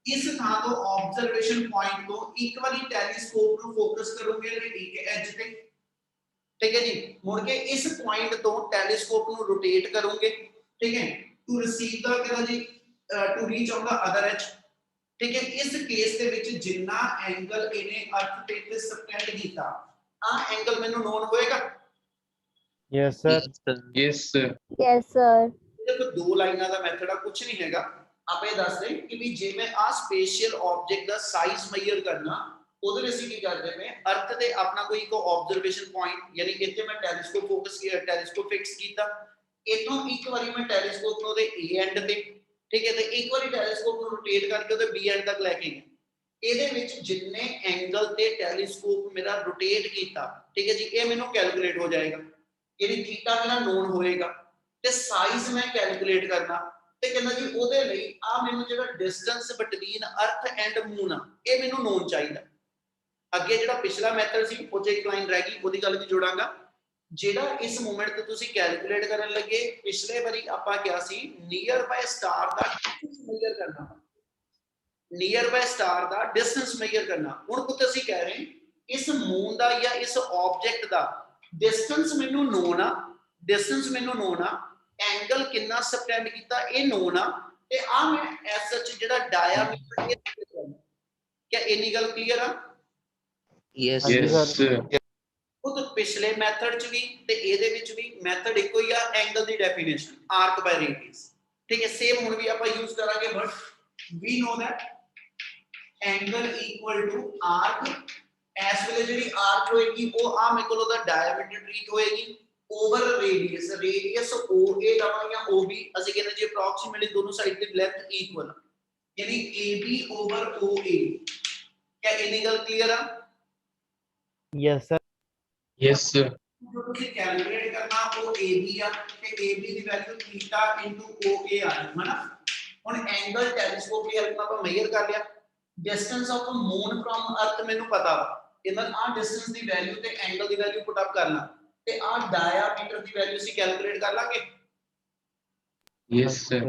ਇਸ ਥਾਂ ਤੋਂ ਆਬਜ਼ਰਵੇਸ਼ਨ ਪੁਆਇੰਟ ਤੋਂ ਇੱਕ ਵਾਰੀ ਟੈਲੀਸਕੋਪ ਨੂੰ ਫੋਕਸ ਕਰੋਗੇ ਇੱਕ ਐਜ ਤੇ, ਠੀਕ ਹੈ ਜੀ, ਮੁੜ ਕੇ ਇਸ ਪੁਆਇੰਟ ਤੋਂ ਟੈਲੀਸਕੋਪ ਨੂੰ ਰੋਟੇਟ ਕਰੋਗੇ, ਠੀਕ ਹੈ, ਟੂ ਰਿਸੀਵ ਦਾ ਕਹਿੰਦਾ ਜੀ to reach on the other edge, ਠੀਕ ਹੈ। ਇਸ ਕੇਸ ਦੇ ਵਿੱਚ ਜਿੰਨਾ ਐਂਗਲ ਇਹਨੇ ਅਰਥ ਤੇ ਸਬਟੈਂਡ ਕੀਤਾ ਆ ਐਂਗਲ ਮੈਨੂੰ ਨੋਨ ਹੋਏਗਾ। Yes sir. Yes, sir. Yes, sir. ਦੇਖੋ ਦੋ ਲਾਈਨਾਂ ਦਾ ਮੈਥਡ ਆ, ਕੁਝ ਨਹੀਂ ਹੈਗਾ। ਆਪਾਂ ਇਹ ਦੱਸ ਰਹੇ ਕਿ ਵੀ ਜੇ ਮੈਂ ਆ ਸਪੇਸ਼ੀਅਲ ਆਬਜੈਕਟ ਦਾ ਸਾਈਜ਼ ਮੇਜਰ ਕਰਨਾ, ਉਹਦੇ ਲਈ ਅਸੀਂ ਕੀ ਕਰਦੇ ਪਏ ਅਰਥ ਤੇ ਆਪਣਾ ਕੋਈ ਇੱਕ ਆਬਜ਼ਰਵੇਸ਼ਨ ਪੁਆਇੰਟ ਯਾਨੀ ਇੱਥੇ ਮੈਂ ਟੈਲੀਸਕੋਪ ਫੋਕਸ ਕੀਤਾ, ਟੈਲੀਸਕੋਪ ਫਿਕਸ ਕੀਤਾ, ਇਥੋਂ ਇੱਕ ਵਾਰੀ ਮੈਂ ਟੈਲੀਸਕੋਪ ਨੂੰ ਉਹਦੇ ਏ ਐਂਡ ਤੇ, ਠੀਕ ਹੈ, ਤੇ ਇੱਕ ਵਾਰੀ ਟੈਲੀਸਕੋਪ ਨੂੰ ਰੋਟੇਟ ਕਰਕੇ ਉਹਦੇ ਬੀ ਐਂਡ ਤੱਕ ਲੈ ਕੇ ਗਏ। ਇਹਦੇ ਵਿੱਚ ਜਿੰਨੇ ਐਂਗਲ ਤੇ ਟੈਲੀਸਕੋਪ ਮੇਰਾ ਰੋਟੇਟ ਕੀਤਾ, ਠੀਕ ਹੈ ਜੀ, ਇਹ ਮੈਨੂੰ ਕੈਲਕੂਲੇਟ ਹੋ ਜਾਏਗਾ। ਇਹਦੀ ਥੀਟਾ ਮੇਰਾ ਨੋਨ ਹੋਏਗਾ ਤੇ ਸਾਈਜ਼ ਮੈਂ ਕੈਲਕੂਲੇਟ ਕਰਨਾ ਤੇ ਕਹਿੰਦਾ ਜੀ ਉਹਦੇ ਲਈ ਆ ਮੈਨੂੰ ਜਿਹੜਾ distance between earth and moon ਆ ਇਹ ਮੈਨੂੰ ਨੋਨ ਚਾਹੀਦਾ। ਅੱਗੇ ਜਿਹੜਾ ਪਿਛਲਾ ਮੈਥਡ ਸੀ ਉਹ 'ਚ ਇੱਕ ਲਾਈਨ ਰਹਿ ਗਈ, ਉਹਦੀ ਗੱਲ ਵੀ ਜੋੜਾਂਗਾ। ਜਿਹੜਾ ਇਸ ਮੂਮੈਂਟ ਤੇ ਤੁਸੀਂ ਕੈਲਕੂਲੇਟ ਕਰਨ ਲੱਗੇ, ਪਿਛਲੇ ਵਾਰੀ ਆਪਾਂ ਕਿਹਾ ਸੀ ਨੀਅਰ ਬਾਈ ਸਟਾਰ ਦਾ ਡਿਸਟੈਂਸ ਮੇਜਰ ਕਰਨਾ, ਨੀਅਰ ਬਾਈ ਸਟਾਰ ਦਾ ਡਿਸਟੈਂਸ ਮੇਜਰ ਕਰਨਾ। ਹੁਣ ਕੁਝ ਅਸੀਂ ਕਹਿ ਰਹੇ ਇਸ ਮੂਨ ਦਾ ਜਾਂ ਇਸ ਆਬਜੈਕਟ ਦਾ ਡਿਸਟੈਂਸ ਮੈਨੂੰ ਨੋਨ ਆ, ਡਿਸਟੈਂਸ ਮੈਨੂੰ ਨੋਨ ਆ, ਐਂਗਲ ਕਿੰਨਾ ਸਬਟੈਂਡ ਕੀਤਾ ਇਹ ਨੋਨ ਆ, ਤੇ ਆ ਮੈਂ ਐਸ ਸੱਚ ਜਿਹੜਾ ਡਾਇਆਮੀਟਰ ਇਹ ਕਰਨਾ। ਕਿਆ ਇੰਨੀ ਗੱਲ ਕਲੀਅਰ ਆ? Yes, Yes, sir. ਉਹ ਤਾਂ ਪਿਛਲੇ ਮੈਥਡ ਚ ਵੀ ਤੇ ਇਹਦੇ ਵਿੱਚ ਵੀ ਮੈਥਡ ਇੱਕੋ ਹੀ ਆ, ਐਂਗਲ ਦੀ ਡੈਫੀਨੇਸ਼ਨ ਆਰਕ ਬਾਈ ਰੇਡੀਅਸ, ਠੀਕ ਹੈ। ਸੇਮ ਹੁਣ ਵੀ ਆਪਾਂ ਯੂਜ਼ ਕਰਾਂਗੇ, but we know that angle equal to arc इस वेले ਜਿਹੜੀ ਆਰਕ ਹੋਏਗੀ ਉਹ ਆ ਮੇਰੇ ਕੋਲ ਉਹਦਾ ਡਾਇਆਮੀਟਰ ਟ੍ਰੀਟ ਹੋਏਗੀ ਓਵਰ ਰੇਡੀਅਸ ਰੇਡੀਅਸ OA ਲਵਾਂ ਜਾਂ OB ਅਸੀਂ ਕਹਿੰਦੇ ਜੀ ਅਪਰੋਕਸੀਮੇਟਲੀ ਦੋਨੋਂ ਸਾਈਡ ਦੀ ਲੈਂਥ ਇਕੁਅਲ यानी AB ओवर OA क्या इतनी गल क्लियर है यस सर Yes, sir. जो ਤੁਸੀਂ ਕੈਲਕੂਲੇਟ ਕਰਨਾ ਉਹ AB ਆ ਤੇ AB ਦੀ ਵੈਲਿਊ ਥੀਟਾ OA ਆ ਹੈ ਨਾ ਹੁਣ ਐਂਗਲ ਟੈਲੀਸਕੋਪ ਦੀ ਹੈਲਪ ਨਾਲ ਆਪਾਂ ਮੇਜ਼ਰ ਕਰ ਲਿਆ ਡਿਸਟੈਂਸ ਆਫ ਮੂਨ ਫਰਮ ਅਰਥ ਮੈਨੂੰ ਪਤਾ ਵਾ ਇਹਨਾਂ ਆ ਡਿਸਟੈਂਸ ਦੀ ਵੈਲਿਊ ਤੇ ਐਂਗਲ ਦੀ ਵੈਲਿਊ ਪੁੱਟ ਅਪ ਕਰਨਾ ਤੇ ਆ ਡਾਇਆਮੀਟਰ ਦੀ ਵੈਲਿਊ ਅਸੀਂ ਕੈਲਕੂਲੇਟ ਕਰ ਲਾਂਗੇ Yes, sir.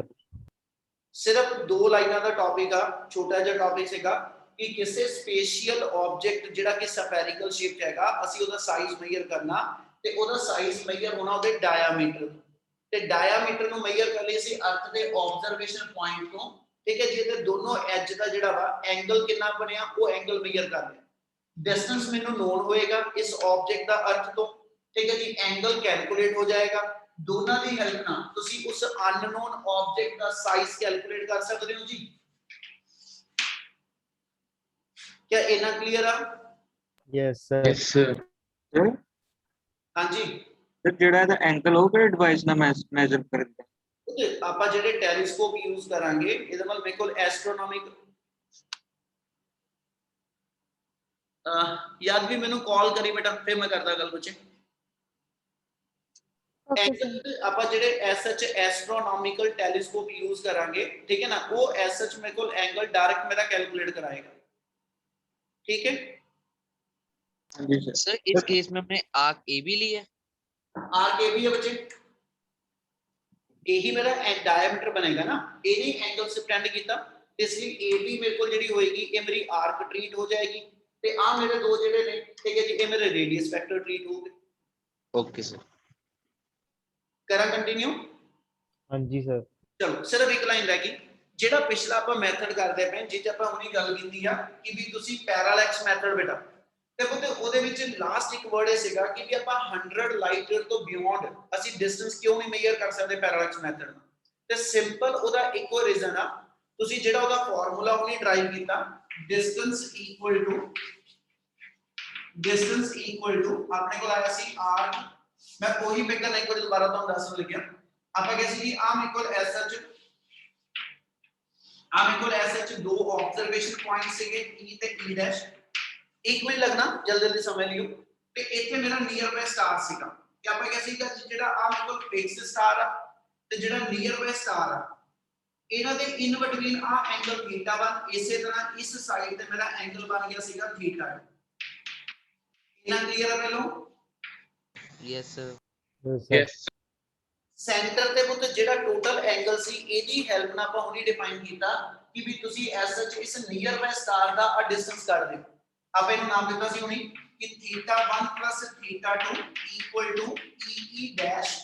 ਸਿਰਫ ਦੋ ਲਾਈਨਾਂ ਦਾ ਟੌਪਿਕ ਆ ਛੋਟਾ ਜਿਹਾ ਟੌਪਿਕ ਸੀਗਾ ਕਿ ਕਿਸੇ ਸਪੇਸ਼ੀਅਲ ਆਬਜੈਕਟ ਜਿਹੜਾ ਕਿ ਸਫੈਰਿਕਲ ਸ਼ੇਪ ਚ ਹੈਗਾ ਅਸੀਂ ਉਹਦਾ ਸਾਈਜ਼ ਮੇਜ਼ਰ ਕਰਨਾ ਤੇ ਉਹਦਾ ਸਾਈਜ਼ ਮੇਜ਼ਰ ਹੋਣਾ ਉਹਦੇ ਡਾਇਆਮੀਟਰ ਤੇ ਡਾਇਆਮੀਟਰ ਨੂੰ ਮੇਜ਼ਰ ਕਰ ਲਈ ਸੀ ਅਰਥ ਦੇ ਆਬਜ਼ਰਵੇਸ਼ਨ ਪੁਆਇੰਟ ਤੋਂ ਠੀਕ ਹੈ ਜੀ ਤੇ ਦੋਨੋਂ ਐਜ ਦਾ ਜਿਹੜਾ ਵਾ ਐਂਗਲ ਕਿੰਨਾ ਬਣਿਆ ਉਹ ਐਂਗਲ ਮੇਜ਼ਰ ਕਰ ਲਿਆ ਡਿਸਟੈਂਸ ਮੈਨੂੰ ਨੋਨ ਹੋਏਗਾ ਇਸ ਆਬਜੈਕਟ ਦਾ ਅਰਥ ਤੋਂ ਠੀਕ ਹੈ ਜੀ ਐਂਗਲ ਕੈਲਕੂਲੇਟ ਹੋ ਜਾਏਗਾ दोनों की हेल्प ना तुसी उस अननोन ऑब्जेक्ट का साइज कैलकुलेट कर सकते हो जी क्या इतना क्लियर है यस सर Yes, sir. हां जी ਤੇ ਜਿਹੜਾ ਇਹਦਾ ਐਂਗਲ ਉਹ ਕਿਹੜੇ ਡਿਵਾਈਸ ਨਾਲ ਮੈਜ਼ਰ ਕਰਦਾ ओके आपा जेडे टेलीस्कोप यूज करांगे ਇਹਦੇ ਨਾਲ ਮੇਰੇ ਕੋਲ ਐਸਟ੍ਰੋਨੋਮਿਕ याद भी मैंने कॉल करी बेटा फिर मैं करदा गल बच्चे एंगल ਆਪਾਂ ਜਿਹੜੇ ਐਸਐਚ ਐਸਟ੍ਰੋਨੋਮਿਕਲ ਟੈਲੀਸਕੋਪ ਯੂਜ਼ ਕਰਾਂਗੇ ਠੀਕ ਹੈ ਨਾ ਉਹ ਐਸਐਚ ਮੇਰੇ ਕੋਲ ਐਂਗਲ ਡਾਇਰੈਕਟ ਮੇਰਾ ਕੈਲਕੂਲੇਟ कराएगा ठीक है ਹਾਂਜੀ ਸਰ सर इस केस में हमने आर्क AB ली है आर्क AB है बच्चे यही मेरा डायमीटर बनेगा ना ये नहीं एंगल सब्टेंड किया इसलिए AB मेरे को ਜਿਹੜੀ ਹੋਏਗੀ ਇਹ ਮੇਰੀ ਆਰਕ ਟ੍ਰੀਟ ਹੋ ਜਾਏਗੀ ਤੇ ਆ ਮੇਰੇ ਦੋ ਜਿਹੜੇ ਨੇ ਠੀਕ ਹੈ ਜੀ ਇਹ ਮੇਰੇ ਰੇਡੀਅਸ ਫੈਕਟਰ ਟ੍ਰੀਟ ਹੋਗੇ ओके सर करा कंटिन्यू हाँ जी सर ਚਲੋ ਸਿਰਫ ਇੱਕ ਲਾਈਨ ਰਹਿ ਗਈ ਜਿਹੜਾ ਪਿਛਲਾ ਆਪਾਂ ਮੈਥਡ ਕਰਦੇ ਪਏ ਜਿੱਚ ਆਪਾਂ ਹੁਣੀ ਗੱਲ ਕੀਤੀ ਆ ਕਿ ਵੀ ਤੁਸੀਂ ਪੈਰਾਲੈਕਸ ਮੈਥਡ ਬੇਟਾ ਦੇਖੋ ਤੇ ਉਹਦੇ ਵਿੱਚ ਲਾਸਟ ਇੱਕ ਵਰਡ ਇਹ ਸੀਗਾ ਕਿ ਵੀ ਆਪਾਂ 100 ਲਾਈਟ ਈਅਰ ਤੋਂ ਬਿਯੋਂਡ ਅਸੀਂ ਡਿਸਟੈਂਸ ਕਿਉਂ ਨਹੀਂ ਮੇਜ਼ਰ ਕਰ ਸਕਦੇ ਪੈਰਾਲੈਕਸ ਮੈਥਡ ਨਾਲ ਤੇ ਸਿੰਪਲ ਉਹਦਾ ਇੱਕੋ ਰੀਜ਼ਨ ਆ ਤੁਸੀਂ ਜਿਹੜਾ ਉਹਦਾ ਫਾਰਮੂਲਾ ਉਹਨੇ ਡਰਾਈਵ ਕੀਤਾ ਡਿਸਟੈਂਸ ਇਕੁਅਲ ਟੂ ਆਪਣੇ ਕੋਲ ਆਇਆ ਸੀ r मैं कोई फिगर नहीं करी दोबारा तो दसन लिखिया आपा कैसे जी एसएच दो ऑब्जर्वेशन पॉइंट सीगे ई ते ई डैश एक मिनट लगना जल्दी जल्दी समझ लियो ते इथे मेरा नियर बाय स्टार सीगा कि आपा कैसे जी जेड़ा मेरे को फिक्स स्टार आ ते जेड़ा नियर बाय स्टार आ ਇਹਨਾਂ ਦੇ ਇਨ ਬਿਟਵੀਨ ਆ ਐਂਗਲ ਥੀਟਾ ਬਣ ਇਸੇ ਤਰ੍ਹਾਂ ਇਸ ਸਾਈਡ ਤੇ ਮੇਰਾ ਐਂਗਲ ਬਣ ਗਿਆ ਸੀਗਾ ਥੀਟਾ ਇਹਨਾਂ ਕਲੀਅਰ ਹੈ ਪਹਿਲੋਂ यस सर Yes, ਸੈਂਟਰ ਤੇ ਪੁੱਤ ਜਿਹੜਾ ਟੋਟਲ ਐਂਗਲ ਸੀ ਇਹਦੀ ਹੈਲਪ ਨਾਲ ਆਪਾਂ ਹੁਣੀ ਡਿਫਾਈਨ ਕੀਤਾ ਕਿ ਵੀ ਤੁਸੀਂ ਐਸਐਚ ਇਸ ਨੀਅਰ ਬਾਈ ਸਟਾਰ ਦਾ ਆ ਡਿਸਟੈਂਸ ਕੱਢ ਦਿਓ ਆਪਾਂ ਇਹਨੂੰ ਨਾਮ ਦਿੱਤਾ ਸੀ ਹੁਣੀ ਕਿ theta 1 plus theta 2 equal to E dash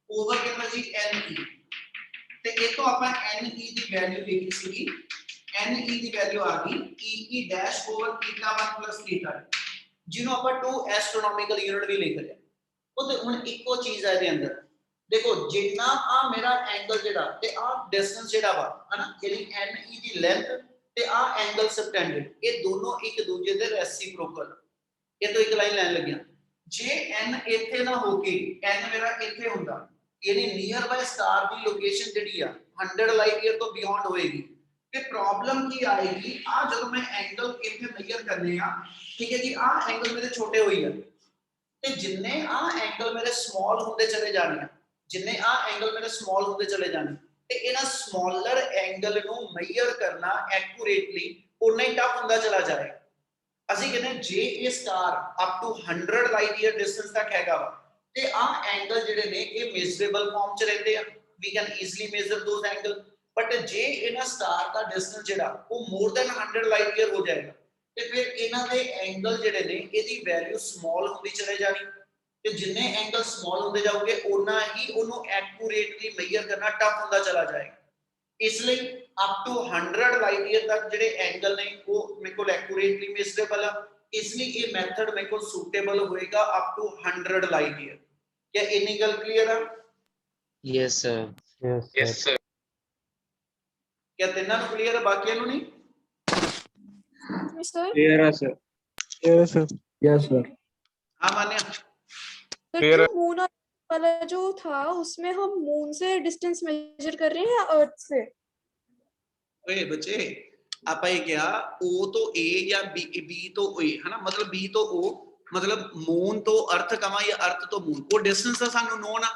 over ਕਿੰਨਾ ਜੀ NE ਤੇ ਇਹ ਤੋਂ ਆਪਾਂ NE ਦੀ ਵੈਲਿਊ ਲਿਖੀ ਸੀਗੀ NE ਦੀ ਵੈਲਿਊ ਆ ਗਈ E dash over theta 1 plus theta ਜਿਹਨੂੰ ਆਪਾਂ 2 ਐਸਟ੍ਰੋਨੋਮਿਕਲ ਯੂਨਿਟ ਵੀ ਲਿਖ ਲਿਆ ਉਹ ਤੇ ਹੁਣ ਇੱਕੋ ਚੀਜ਼ ਹੈ ਇਹਦੇ ਅੰਦਰ देखो जितना आ मेरा एंगल जेड़ा ते आ डिस्टेंस जेड़ा वा है ना यानी NE दी लेंथ ते आ एंगल सबटेंडेड ये दोनों एक दूसरे दे रेसिप्रोकल ये तो एक लाइन लाइन लगिया जे n इथे ना होके n मेरा इथे हुंदा यानी नियर बाय स्टार दी लोकेशन जेडी आ 100 लाइट ईयर तो बियॉन्ड होएगी ते प्रॉब्लम की आएगी आ जब मैं एंगल इथे मेजर करने आ ठीक है जी आ एंगल मेरे छोटे होई है ते जिन्ने आ एंगल मेरे स्मॉल होंदे चले जाने जिन्ने आ एंगल मेरे स्मॉल होते चले जाने ते इना स्मॉलर एंगल नु मेजर करना एक्यूरेटली उतना ही टफ होता चला जाएगा ਅਸੀਂ ਕਹਿੰਦੇ ਜੇ ਇਹ star up to 100 light year distance ਤੱਕ ਹੈਗਾ ਵਾ ਤੇ ਆ ਐਂਗਲ ਜਿਹੜੇ ਨੇ ਇਹ ਮੇਜ਼ਰੇਬਲ ਫਾਰਮ ਚ ਰਹਿੰਦੇ ਆ we can easily measure those angle but ਜੇ ਇਹਨਾਂ ਸਟਾਰ ਦਾ ਡਿਸਟੈਂਸ ਜਿਹੜਾ ਉਹ ਮੋਰ ਦੈਨ 100 ਲਾਈਟ ਈਅਰ ਹੋ ਜਾਏਗਾ ਤੇ ਫਿਰ ਇਹਨਾਂ ਦੇ ਐਂਗਲ ਜਿਹੜੇ ਨੇ ਇਹਦੀ ਵੈਲਿਊ ਸਮਾਲ ਹੁੰਦੀ ਚਲੇ ਜਾਣੀ ਤੇ ਜਿੰਨੇ ਐਂਗਲ ਸਮਾਲ ਹੁੰਦੇ ਜਾਓਗੇ ਉਨਾ ਹੀ ਉਹਨੂੰ ਐਕੂਰੇਟਲੀ ਮੇਜ਼ਰ ਕਰਨਾ ਟਫ ਹੁੰਦਾ ਚਲਾ ਜਾਏਗਾ ਇਸ ਲਈ ਅਪ ਟੂ 100 ਲਾਈਟ ਈਅਰ ਤੱਕ ਜਿਹੜੇ ਐਂਗਲ ਨੇ ਉਹ ਮੇਰੇ ਕੋਲ ਐਕੂਰੇਟਲੀ ਮੇਜ਼ਰੇਬਲ ਆ ਇਸ ਲਈ ਇਹ ਮੈਥਡ ਮੇਰੇ ਕੋਲ ਸੂਟੇਬਲ ਹੋਏਗਾ ਅਪ ਟੂ 100 ਲਾਈਟ ਈਅਰ ਕੀ ਇੰਨੀ ਗੱਲ ਕਲੀਅਰ ਆ यस सर yes, sir. ਕੀ ਤਿੰਨਾਂ ਨੂੰ ਕਲੀਅਰ ਆ ਬਾਕੀਆਂ ਨੂੰ ਨਹੀਂ मिस्टर Clear है sir. Yes, sir. Yes, sir. हाँ मान्या, सर Clear जो मून वाला जो था उसमें हम मून से डिस्टेंस मेजर कर रहे हैं या अर्थ से? ओए बच्चे ਆਪਾਂ ਇਹ ਕਿਹਾ O ਤੋਂ A ਜਾਂ B ਤੋਂ A ਹੈ ਨਾ, ਮਤਲਬ B ਤੋਂ O, ਮਤਲਬ ਮੂਨ ਤੋਂ ਅਰਥ ਕਵਾਂ ਜਾਂ ਅਰਥ ਤੋਂ ਮੂਨ, ਉਹ ਡਿਸਟੈਂਸ ਤਾਂ ਸਾਨੂੰ ਨੋਨ ਆ,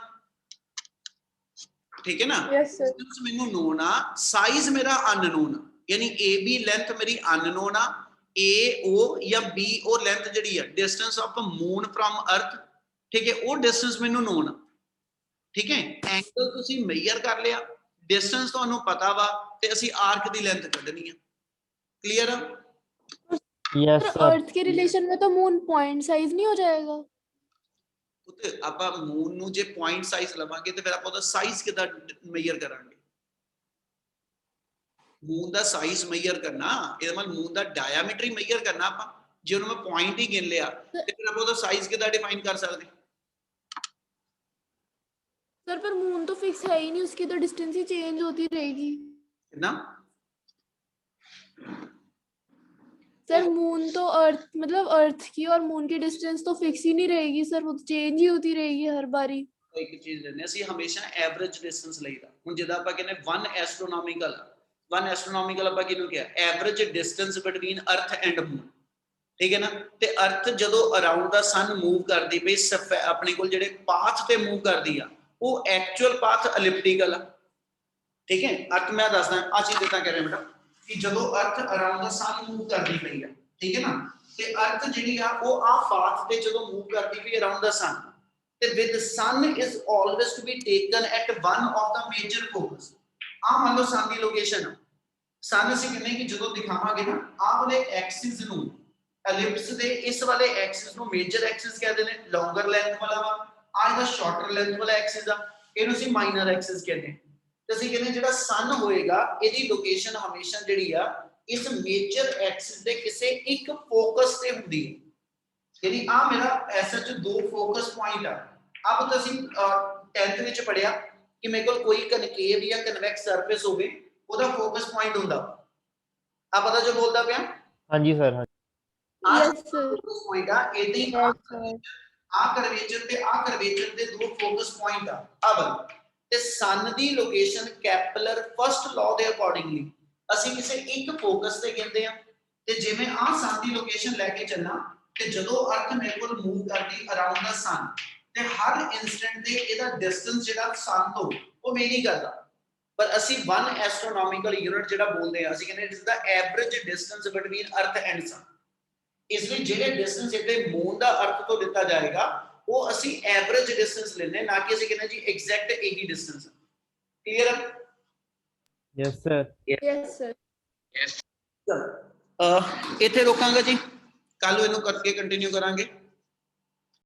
ਠੀਕ ਹੈ ਨਾ। Yes, sir. ਡਿਸਟੈਂਸ ਮੈਨੂੰ ਨੋਨ ਆ, ਸਾਈਜ਼ ਮੇਰਾ ਅਨਨੋਨ ਆ, ਯਾਨੀ AB ਲੈਂਥ ਮੇਰੀ ਅਨਨੋਨ ਆ, AO ਜਾਂ BO ਲੈਂਥ ਜਿਹੜੀ ਆ ਡਿਸਟੈਂਸ ਆਫ ਮੂਨ ਫਰਮ ਅਰਥ, ਠੀਕ ਹੈ, ਉਹ ਡਿਸਟੈਂਸ ਮੈਨੂੰ ਨੋਨ ਆ, ਠੀਕ ਹੈ। ਐਂਗਲ ਤੁਸੀਂ ਮੇਜਰ ਕਰ ਲਿਆ, ਡਿਸਟੈਂਸ ਤੁਹਾਨੂੰ ਪਤਾ ਵਾ, ਤੇ ਅਸੀਂ ਆਰਕ ਦੀ ਲੈਂਥ ਕੱਢਣੀ ਆ। क्लियर है? यस पर सर अर्थ के रिलेशन में तो मून पॉइंट साइज नहीं हो जाएगा? ਉੱਤੇ ਆਪਾਂ ਮੂਨ ਨੂੰ ਜੇ ਪੁਆਇੰਟ ਸਾਈਜ਼ ਲਵਾਂਗੇ ਤੇ ਫਿਰ ਆਪਾਂ ਉਹਦਾ ਸਾਈਜ਼ ਕਿਦਾਂ ਮੇਜਰ ਕਰਾਂਗੇ? ਮੂਨ ਦਾ ਸਾਈਜ਼ ਮੇਜਰ ਕਰਨਾ, ਇਹਦਾ ਮਤਲਬ ਮੂਨ ਦਾ ਡਾਇਆਮੀਟਰ ਮੇਜਰ ਕਰਨਾ ਆਪਾਂ। ਜੇ ਉਹਨੂੰ ਮੈਂ ਪੁਆਇੰਟ ਹੀ ਗਿਣ ਲਿਆ ਤੇ ਫਿਰ ਆਪਾਂ ਉਹਦਾ ਸਾਈਜ਼ ਕਿਦਾਂ ਡਿਫਾਈਨ ਕਰ ਸਕਦੇ? सर पर मून तो फिक्स है ही नहीं, उसकी तो डिस्टेंस ही चेंज होती रहेगी। कितना? सर मून तो अर्थ मतलब अर्थ की और मून की डिस्टेंस तो फिक्स ही नहीं रहेगी सर, वो तो चेंज ही होती रहेगी हर बारी। ਇੱਕ ਚੀਜ਼ ਲੈਣੇ ਅਸੀਂ ਹਮੇਸ਼ਾ ਐਵਰੇਜ ਡਿਸਟੈਂਸ ਲਈਦਾ। ਹੁਣ ਜਿੱਦਾਂ ਆਪਾਂ ਕਹਿੰਦੇ 1 ਐਸਟ੍ਰੋਨੋਮਿਕਲ, 1 ਐਸਟ੍ਰੋਨੋਮਿਕਲ ਆਪਾਂ ਕਿਹਨੂੰ ਕਿਹਾ? Average distance between earth and moon, ਠੀਕ ਹੈ ਨਾ। ਤੇ ਅਰਥ ਜਦੋਂ ਅਰਾਊਂਡ ਦਾ ਸਨ ਮੂਵ ਕਰਦੀ ਪਈ, ਆਪਣੇ ਕੋਲ ਜਿਹੜੇ ਪਾਥ ਤੇ ਮੂਵ ਕਰਦੀ ਆ ਉਹ ਐਕਚੁਅਲ ਪਾਥ ਐਲਿਪਟੀਕਲ ਆ, ਠੀਕ ਹੈ। ਅਰਥ ਮੈਂ ਦੱਸਦਾ ਆ ਚੀਜ਼ ਇਦਾਂ ਕਹਿ ਰਿਹਾ ਬੇਟਾ ਕਿ ਜਦੋਂ ਅਰਥ ਅਰਾਊਂਡ ਦਾ ਸਨ ਮੂਵ ਕਰਦੀ ਪਈ ਆ, ਠੀਕ ਹੈ ਨਾ, ਤੇ ਅਰਥ ਜਿਹੜੀ ਆ ਉਹ ਆ ਪਾਥ ਤੇ ਜਦੋਂ ਮੂਵ ਕਰਦੀ ਪਈ ਅਰਾਊਂਡ ਦਾ ਸਨ, ਤੇ with sun is always to be taken at one of the major focus. ਆ ਮੰਨ ਲਓ ਸਨ ਦੀ ਲੋਕੇਸ਼ਨ ਆ, ਸਨ ਅਸੀਂ ਕਹਿੰਦੇ ਕਿ ਜਦੋਂ ਦਿਖਾਵਾਂਗੇ ਨਾ ਆਹ ਵਾਲੇ ਐਕਸਿਸ ਨੂੰ, ਐਲਿਪਸ ਦੇ ਇਸ ਵਾਲੇ ਐਕਸਿਸ ਨੂੰ ਮੇਜਰ ਐਕਸਿਸ ਕਹਿੰਦੇ ਨੇ, ਲੌਂਗਰ ਲੈਂਥ ਵਾਲਾ ਵਾ, ਆ ਇਹਦਾ ਸ਼ਾਰਟਰ ਲੈਂਥ ਵਾਲਾ ਐਕਸਿਸ ਆ, ਇਹਨੂੰ ਅਸੀਂ ਮਾਈਨਰ ਐਕਸਿਸ ਕਹਿੰਦੇ। ਤੇ ਅਸੀਂ ਕਹਿੰਦੇ ਜਿਹੜਾ ਸਨ ਹੋਏਗਾ ਇਹਦੀ ਲੋਕੇਸ਼ਨ ਹਮੇਸ਼ਾ ਜਿਹੜੀ ਆ ਇਸ ਮੇਜਰ ਐਕਸਿਸ ਦੇ ਕਿਸੇ ਇੱਕ ਫੋਕਸ ਤੇ ਹੁੰਦੀ ਹੈ। ਯਾਨੀ ਆ ਮੇਰਾ ਐਸਐਚ ਦੋ ਫੋਕਸ ਪੁਆਇੰਟ ਆ। ਅਬ ਤੁਸੀਂ 10th ਵਿੱਚ ਪੜਿਆ ਕਿ ਮੇਰੇ ਕੋਲ ਕੋਈ ਕਨਕੇਵ ਜਾਂ ਕਨਵੈਕਸ ਸਰਫੇਸ ਹੋਵੇ, ਉਹਦਾ ਫੋਕਸ ਪੁਆਇੰਟ ਹੁੰਦਾ। ਆ ਪਤਾ ਜੋ ਬੋਲਦਾ ਪਿਆ? हाँ जी सर, हाँ यस सर। ਫੋਕਸ ਪੁਆਇੰਟ ਆ ਇਹਦੀ ਆ ਕਰਵੇਚਰ ਤੇ ਆ ਕਰਵੇਚਰ ਦੇ ਦੋ ਫੋਕਸ ਪੁਆਇੰਟ ਆ। ਅਬ ਤੇ ਸਨ ਦੀ ਲੋਕੇਸ਼ਨ ਕੈਪਲਰ ਫਰਸਟ ਲਾਅ ਦੇ ਅਕੋਰਡਿੰਗਲੀ ਅਸੀਂ ਕਿਸੇ ਇੱਕ ਫੋਕਸ ਤੇ ਕਹਿੰਦੇ ਆ। ਤੇ ਜਿਵੇਂ ਆ ਸਨ ਦੀ ਲੋਕੇਸ਼ਨ ਲੈ ਕੇ ਚੱਲਾਂ ਤੇ ਜਦੋਂ ਅਰਥ ਮੇਰੇ ਕੋਲ ਮੂਵ ਕਰਦੀ ਅਰਾਊਂਡ ਦਾ ਸਨ, ਤੇ ਹਰ ਇਨਸਟੈਂਟ ਤੇ ਇਹਦਾ ਡਿਸਟੈਂਸ ਜਿਹੜਾ ਸਨ ਤੋਂ ਉਹ ਵੇਰੀ ਕਰਦਾ, ਪਰ ਅਸੀਂ 1 ਐਸਟ੍ਰੋਨੋਮਿਕਲ ਯੂਨਿਟ ਜਿਹੜਾ ਬੋਲਦੇ ਆ, ਅਸੀਂ ਕਹਿੰਦੇ it is the average distance between earth and ਸਨ। ਇਸ ਲਈ ਜਿਹੜੇ ਡਿਸਟੈਂਸ ਇਹਦੇ ਮੂਨ ਦਾ ਅਰਥ ਤੋਂ ਦਿੱਤਾ ਜਾਏਗਾ ਉਹ ਅਸੀਂ ਐਵਰੇਜ ਡਿਸਟੈਂਸ ਲੈਣੇ, ਨਾ ਕਿ ਅਸੀਂ ਕਹਿੰਦੇ ਜੀ ਐਗਜ਼ੈਕਟ ਇਹੀ ਡਿਸਟੈਂਸ। ਕਲੀਅਰ ਹੈ? Yes sir. Yes sir. Yes. ਇੱਥੇ ਰੋਕਾਂਗਾ ਜੀ, ਕੱਲ ਨੂੰ ਇਹਨੂੰ ਕਰਕੇ ਕੰਟੀਨਿਊ ਕਰਾਂਗੇ।